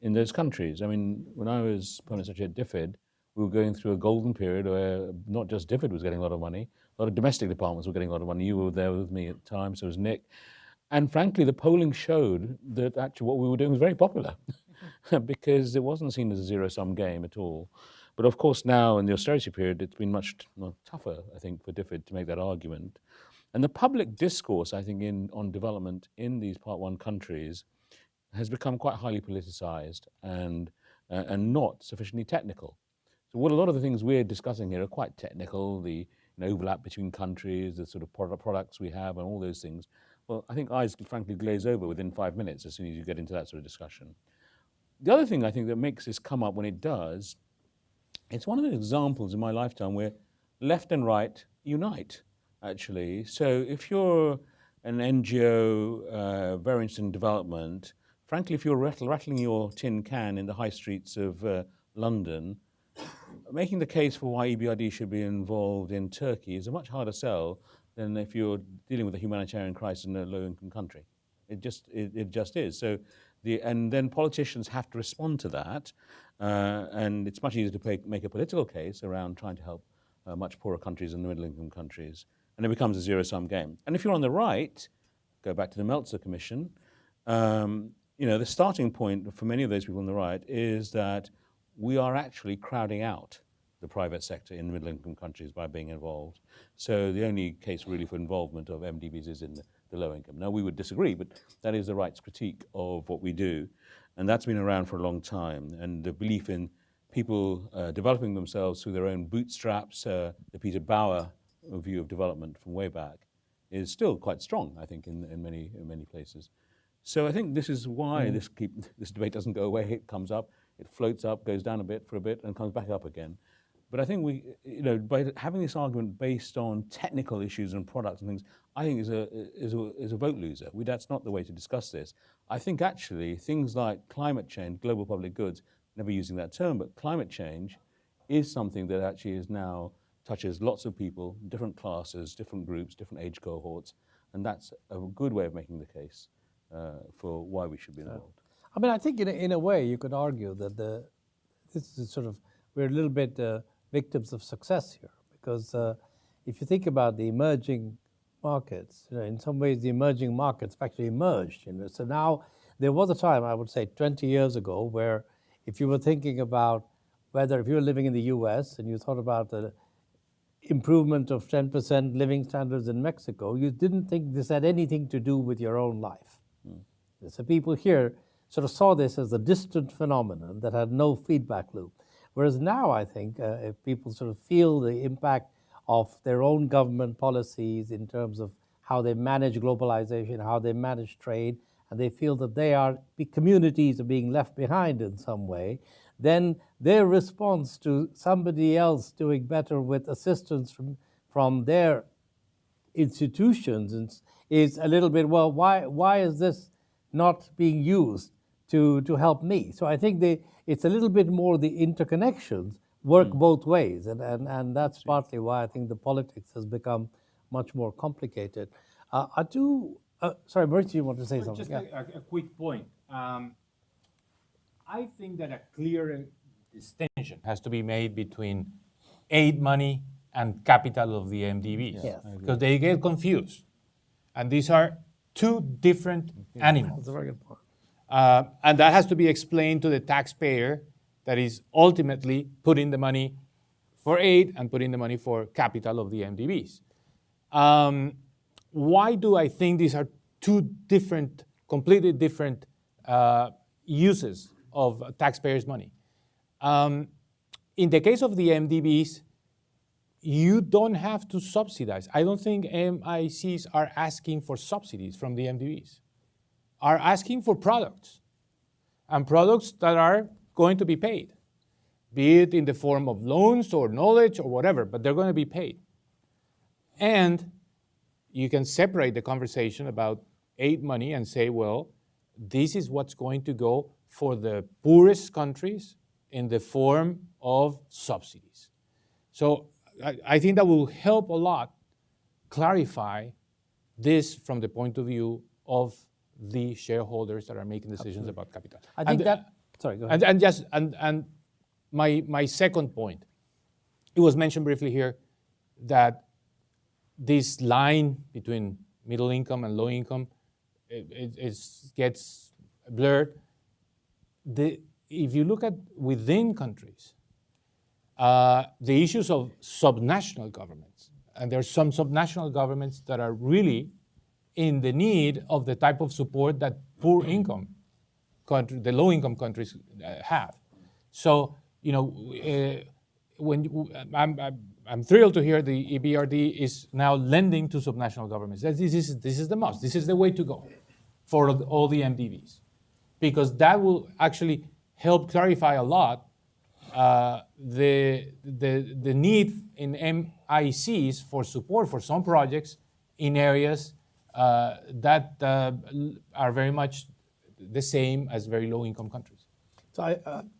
in those countries. I mean, when I was Permanent Secretary at DFID, we were going through a golden period where not just DFID was getting a lot of money, a lot of domestic departments were getting a lot of money. You were there with me at the time, so was Nick. And frankly, the polling showed that actually what we were doing was very popular because it wasn't seen as a zero-sum game at all. But of course now in the austerity period, it's been much tougher, I think, for DFID to make that argument. And the public discourse, I think, on development in these Part 1 countries has become quite highly politicized and not sufficiently technical. So what a lot of the things we're discussing here are quite technical, the overlap between countries, the sort of products we have and all those things. Well, I think eyes frankly glaze over within 5 minutes as soon as you get into that sort of discussion. The other thing I think that makes this come up when it does, it's one of the examples in my lifetime where left and right unite, actually. So if you're an NGO very interested in development, frankly, if you're rattling your tin can in the high streets of London, making the case for why EBRD should be involved in Turkey is a much harder sell than if you're dealing with a humanitarian crisis in a low-income country. It just is. So, and then politicians have to respond to that, and it's much easier to make a political case around trying to help much poorer countries than the middle-income countries, and it becomes a zero-sum game. And if you're on the right, go back to the Meltzer Commission, the starting point for many of those people on the right is that we are actually crowding out the private sector in middle-income countries by being involved. So the only case really for involvement of MDBs is in the low income. Now, we would disagree, but that is the right's critique of what we do. And that's been around for a long time. And the belief in people developing themselves through their own bootstraps, the Peter Bauer view of development from way back, is still quite strong, I think, in many places. So I think this is why this debate doesn't go away. It comes up, it floats up, goes down a bit for a bit, and comes back up again. But I think by having this argument based on technical issues and products and things, I think is a vote loser. That's not the way to discuss this. I think actually things like climate change, global public goods, never using that term, but climate change is something that actually is now touches lots of people, different classes, different groups, different age cohorts, and that's a good way of making the case for why we should be involved. I mean, I think in a way you could argue that this is sort of, we're a little bit victims of success here, because if you think about the emerging markets, in some ways the emerging markets have actually emerged. So now there was a time, I would say 20 years ago, where if you were thinking about whether if you were living in the US and you thought about the improvement of 10% living standards in Mexico, you didn't think this had anything to do with your own life. So people here sort of saw this as a distant phenomenon that had no feedback loop. Whereas now, I think, if people sort of feel the impact of their own government policies in terms of how they manage globalization, how they manage trade, and they feel that the communities are being left behind in some way, then their response to somebody else doing better with assistance from their institutions is a little bit, well, why is this not being used to help me? So I think it's a little bit more the interconnections work both ways, and that's partly why I think the politics has become much more complicated. Sorry, Mauricio, you want to say something? Just a quick point. I think that a clear distinction has to be made between aid money and capital of the MDBs, Yes. because they get confused. And these are two different animals. That's a very good point. And that has to be explained to the taxpayer that is ultimately putting the money for aid and putting the money for capital of the MDBs. Why do I think these are two different, completely different uses of taxpayers' money? In the case of the MDBs, you don't have to subsidize. I don't think MICs are asking for subsidies from the MDBs, are asking for products, and products that are going to be paid, be it in the form of loans or knowledge or whatever, but they're going to be paid. And you can separate the conversation about aid money and say, well, this is what's going to go for the poorest countries in the form of subsidies. So I think that will help a lot clarify this from the point of view of the shareholders that are making decisions about capital. I think sorry, go ahead. And my second point, it was mentioned briefly here that this line between middle income and low income it gets blurred. If you look at within countries, the issues of subnational governments, and there are some subnational governments that are really in the need of the type of support that poor income country, the low income countries have. So, I'm thrilled to hear the EBRD is now lending to subnational governments. This is the must. This is the way to go for all the MDBs, because that will actually help clarify a lot the need in MICs for support for some projects in areas that are very much the same as very low income countries. So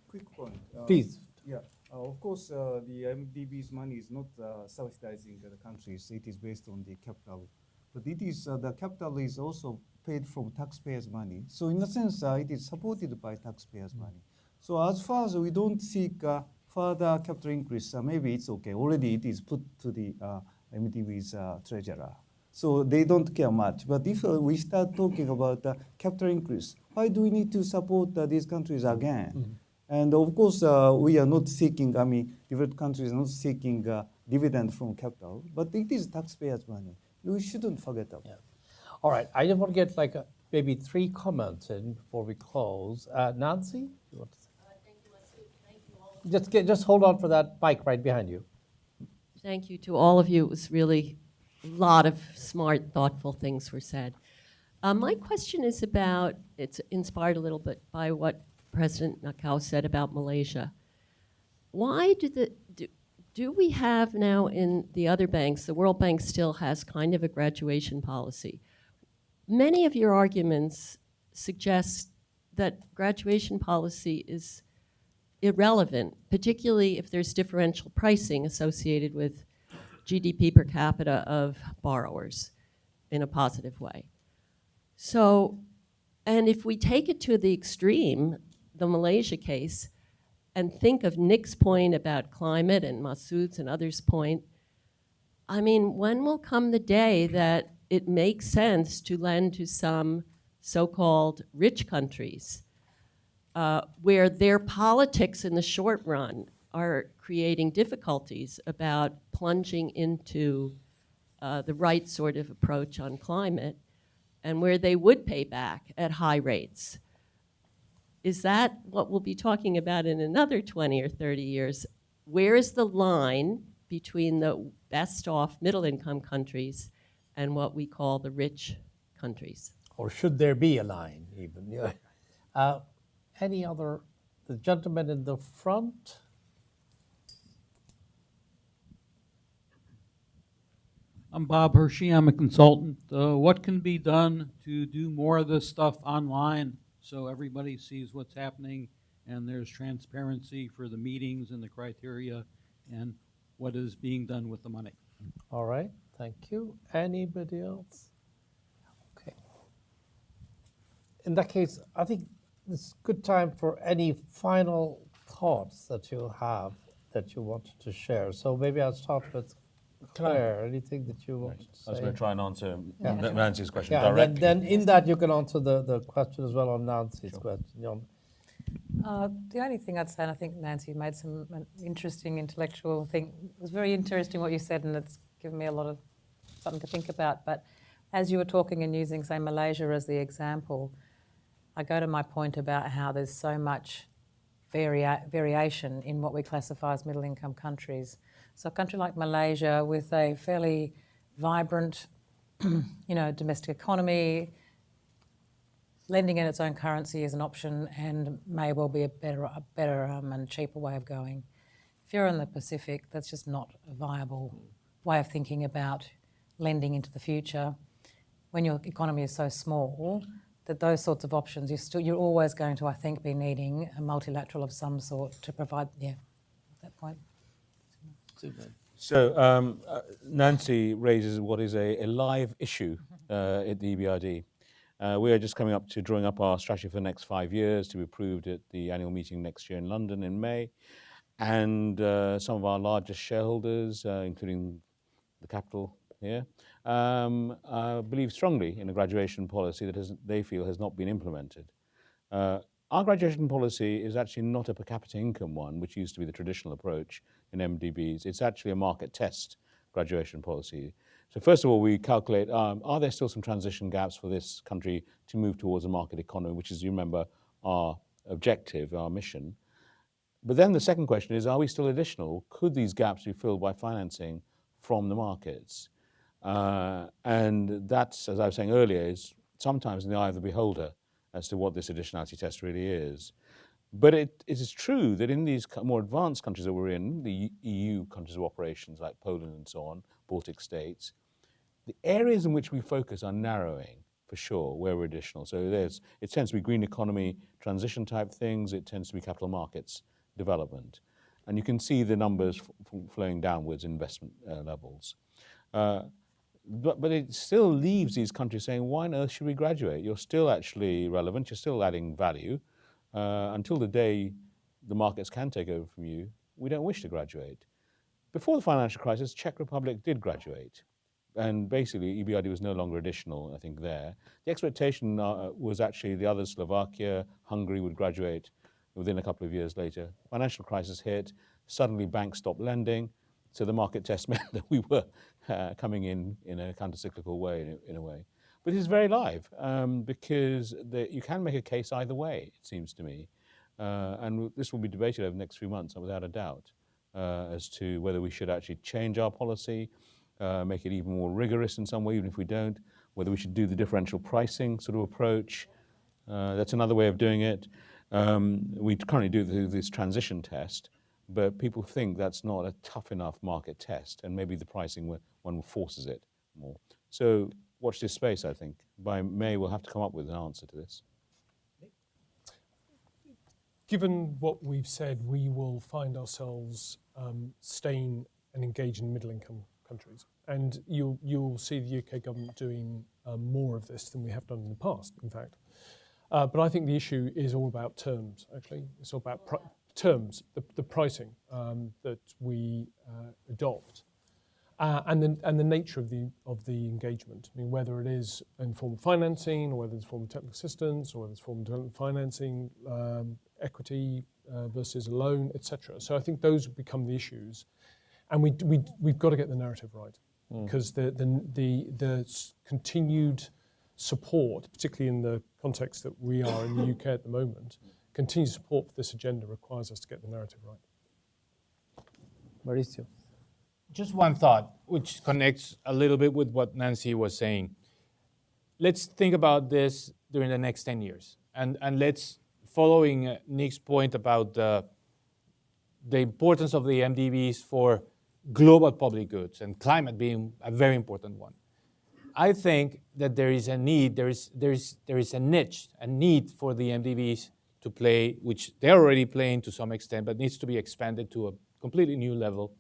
Quick point. please. Yeah, of course, the MDB's money is not subsidizing the countries. It is based on the capital, but it is the capital is also paid from taxpayers' money. So in a sense, it is supported by taxpayers' money. So as far as we don't seek further capital increase, maybe it's okay. Already it is put to the MDB's treasurer. So they don't care much. But if we start talking about capital increase, why do we need to support these countries again? And of course, we are not seeking, developed countries are not seeking dividend from capital, but it is taxpayers' money. We shouldn't forget that. Yeah. All right, I just want to get like maybe 3 comments in before we close. Nancy, you want to say? Thank you, Masood. Thank you all. Just hold on for that mic right behind you. Thank you to all of you. It was really a lot of smart, thoughtful things were said. My question is about, it's inspired a little bit by what President Nakao said about Malaysia. Why do we have now in the other banks, the World Bank still has kind of a graduation policy. Many of your arguments suggest that graduation policy is irrelevant, particularly if there's differential pricing associated with GDP per capita of borrowers in a positive way. So, and if we take it to the extreme, the Malaysia case, and think of Nick's point about climate and Masood's and others' point, I mean, when will come the day that it makes sense to lend to some so-called rich countries where their politics in the short run are creating difficulties about plunging into the right sort of approach on climate, and where they would pay back at high rates? Is that what we'll be talking about in another 20 or 30 years? Where is the line between the best off middle income countries and what we call the rich countries? Or should there be a line even? Yeah. Any other, the gentleman in the front? I'm Bob Hershey. I'm a consultant. What can be done to do more of this stuff online so everybody sees what's happening and there's transparency for the meetings and the criteria and what is being done with the money? All right, thank you. Anybody else? Okay. In that case, I think it's a good time for any final thoughts that you have that you wanted to share. So maybe I'll start with Claire. Anything that you want to say? I was going to try and answer Yeah. Nancy's question Yeah, directly. then in that you can answer the question as well on Nancy's question. The only thing I'd say, and I think Nancy made some interesting intellectual thing. It was very interesting what you said, and it's given me a lot of something to think about. But as you were talking and using, say, Malaysia as the example, I go to my point about how there's so much variation in what we classify as middle-income countries. So a country like Malaysia with a fairly vibrant, domestic economy, lending in its own currency is an option and may well be a better and cheaper way of going. If you're in the Pacific, that's just not a viable way of thinking about lending into the future. When your economy is so small, that those sorts of options, you're always going to, I think, be needing a multilateral of some sort to provide, at that point. So Nancy raises what is a live issue at the EBRD. We are just coming up to drawing up our strategy for the next 5 years to be approved at the annual meeting next year in London in May. And some of our largest shareholders, including the capital here, believe strongly in a graduation policy that they feel has not been implemented. Our graduation policy is actually not a per capita income one, which used to be the traditional approach in MDBs. It's actually a market test graduation policy. So first of all, we calculate, are there still some transition gaps for this country to move towards a market economy, which is, you remember, our objective, our mission. But then the second question is, are we still additional? Could these gaps be filled by financing from the markets? And that's, as I was saying earlier, is sometimes in the eye of the beholder as to what this additionality test really is. But it is true that in these more advanced countries that we're in, the EU countries of operations like Poland and so on, Baltic states, the areas in which we focus are narrowing for sure, where we're additional. So it tends to be green economy transition type things. It tends to be capital markets development. And you can see the numbers flowing downwards, investment levels. But it still leaves these countries saying, why on earth should we graduate? You're still actually relevant. You're still adding value. Until the day the markets can take over from you, we don't wish to graduate. Before the financial crisis, Czech Republic did graduate. And basically, EBRD was no longer additional, I think, there. The expectation was actually the others, Slovakia, Hungary, would graduate within a couple of years later. Financial crisis hit. Suddenly, banks stopped lending. So the market test meant that we were coming in a counter-cyclical way, in a way. But it's very live because you can make a case either way, it seems to me. And this will be debated over the next few months, without a doubt, as to whether we should actually change our policy, make it even more rigorous in some way, even if we don't, whether we should do the differential pricing sort of approach. That's another way of doing it. We currently do this transition test, but people think that's not a tough enough market test, and maybe the pricing one forces it more. So watch this space, I think. By May, we'll have to come up with an answer to this. Given what we've said, we will find ourselves staying and engaging in middle-income countries. And you'll see the UK government doing more of this than we have done in the past, in fact. But I think the issue is all about terms, actually. It's all about terms, the pricing that we adopt. And the nature of the engagement. I mean, whether it is in form of financing, or whether it's in form of technical assistance, or whether it's in form of development financing, equity versus a loan, etc. So I think those become the issues, and we've got to get the narrative right, because the continued support, particularly in the context that we are in the UK at the moment, continued support for this agenda requires us to get the narrative right. Mauricio. Just one thought, which connects a little bit with what Nancy was saying. Let's think about this during the next 10 years. And let's, following Nick's point about the importance of the MDBs for global public goods and climate being a very important one. I think that there is a need, there is a niche, a need for the MDBs to play, which they're already playing to some extent, but needs to be expanded to a completely new level,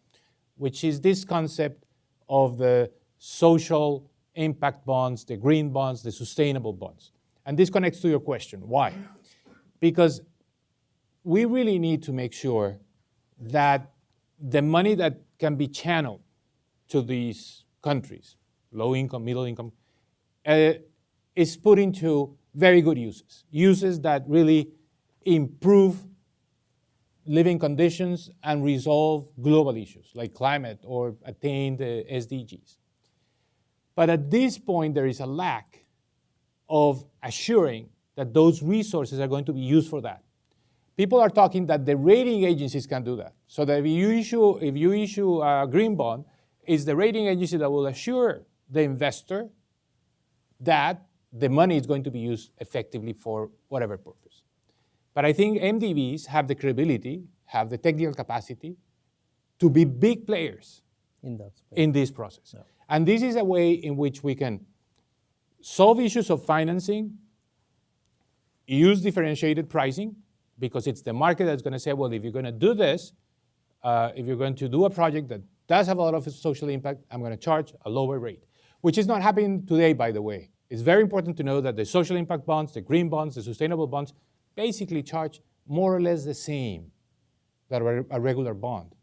which is this concept of the social impact bonds, the green bonds, the sustainable bonds. And this connects to your question. Why? Because we really need to make sure that the money that can be channeled to these countries, low income, middle income, is put into very good uses that really improve living conditions and resolve global issues like climate or attain the SDGs. But at this point, there is a lack of assuring that those resources are going to be used for that. People are talking that the rating agencies can do that. So that if you issue a green bond, it's the rating agency that will assure the investor that the money is going to be used effectively for whatever purpose. But I think MDBs have the credibility, have the technical capacity to be big players in this process. Yeah. And this is a way in which we can solve issues of financing, use differentiated pricing, because it's the market that's going to say, well, if you're going to do this, if you're going to do a project that does have a lot of social impact, I'm going to charge a lower rate, which is not happening today, by the way. It's very important to know that the social impact bonds, the green bonds, the sustainable bonds, basically charge more or less the same that a regular bond.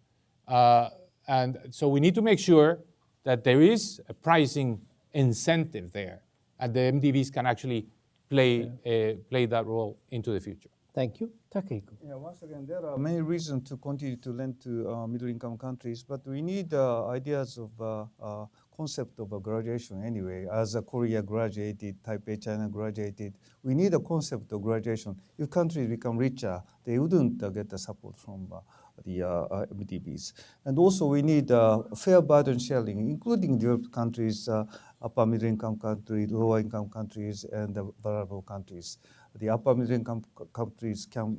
And so we need to make sure that there is a pricing incentive there, and the MDBs can actually play that role into the future. Thank you. Takehiko. Yeah, once again, there are many reasons to continue to lend to middle-income countries, but we need ideas of concept of a graduation anyway. As Korea graduated, Taipei, China graduated, we need a concept of graduation. If countries become richer, they wouldn't get the support from the MDBs. And also we need fair burden sharing, including developed countries, upper middle-income countries, lower-income countries, and the vulnerable countries. The upper middle-income countries can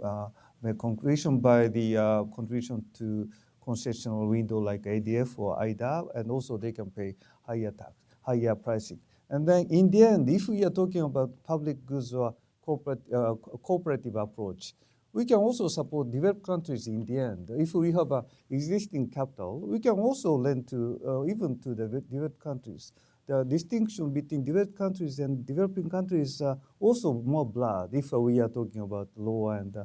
make contribution by the contribution to concessional window like ADF or IDA, and also they can pay higher tax, higher pricing. And then in the end, if we are talking about public goods or cooperative approach, we can also support developed countries in the end. If we have a existing capital, we can also lend to even to the developed countries. The distinction between developed countries and developing countries is also more blurred if we are talking about low and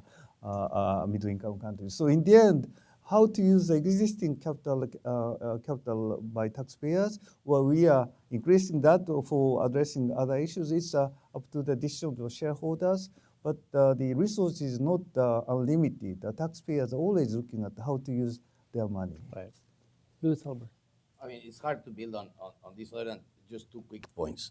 middle-income countries. So in the end, how to use the existing capital by taxpayers, where we are increasing that for addressing other issues, it's up to the decision of the shareholders. But the resource is not unlimited. The taxpayers are always looking at how to use their money. Right. Louis Albert. I mean, it's hard to build on this other than just 2 quick points.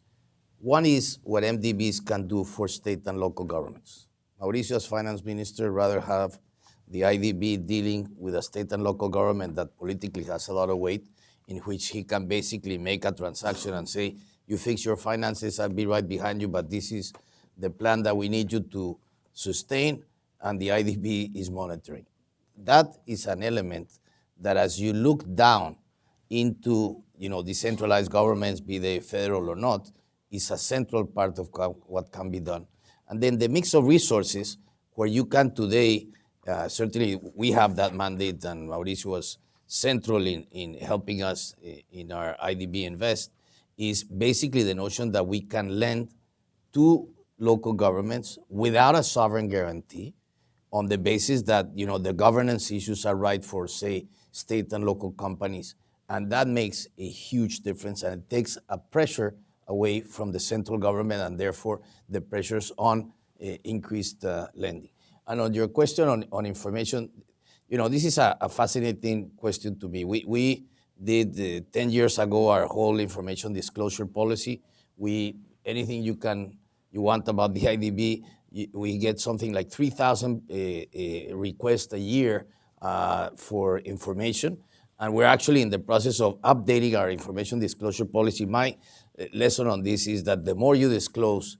One is what MDBs can do for state and local governments. Mauricio, as finance minister, rather have the IDB dealing with a state and local government that politically has a lot of weight, in which he can basically make a transaction and say, you fix your finances, I'll be right behind you, but this is the plan that we need you to sustain, and the IDB is monitoring. That is an element that as you look down into decentralized governments, be they federal or not, is a central part of what can be done. And then the mix of resources where you can today, certainly we have that mandate, and Mauricio was central in helping us in our IDB Invest, is basically the notion that we can lend to local governments without a sovereign guarantee on the basis that the governance issues are right for, say, state and local companies. And that makes a huge difference, and it takes a pressure away from the central government and therefore the pressures on increased lending. And on your question on information, this is a fascinating question to me. We did 10 years ago our whole information disclosure policy. Anything you want about the IDB, we get something like 3,000 requests a year for information. And we're actually in the process of updating our information disclosure policy. My lesson on this is that the more you disclose,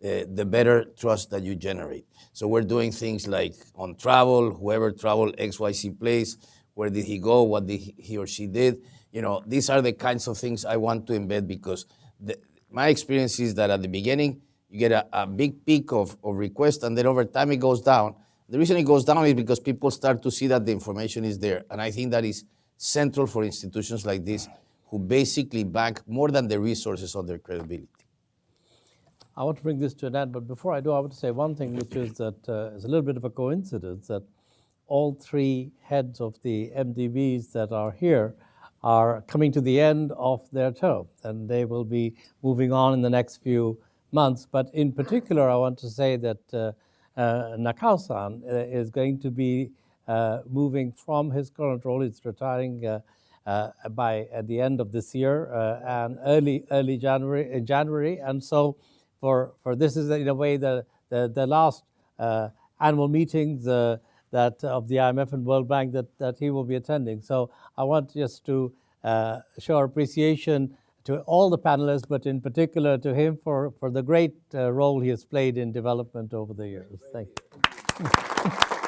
the better trust that you generate. So we're doing things like on travel, whoever traveled XYZ place, where did he go, what did he or she did. These are the kinds of things I want to embed, because my experience is that at the beginning, you get a big peak of requests, and then over time it goes down. The reason it goes down is because people start to see that the information is there. And I think that is central for institutions like this, who basically bank more than the resources on their credibility. I want to bring this to an end, but before I do, I want to say one thing, which is that it's a little bit of a coincidence that all 3 heads of the MDBs that are here are coming to the end of their term, and they will be moving on in the next few months. But in particular, I want to say that Nakao-san is going to be moving from his current role. He's retiring at the end of this year and early January. And so for this is in a way the last annual meetings that of the IMF and World Bank that he will be attending. So I want just to show our appreciation to all the panelists, but in particular to him for the great role he has played in development over the years. Thank you.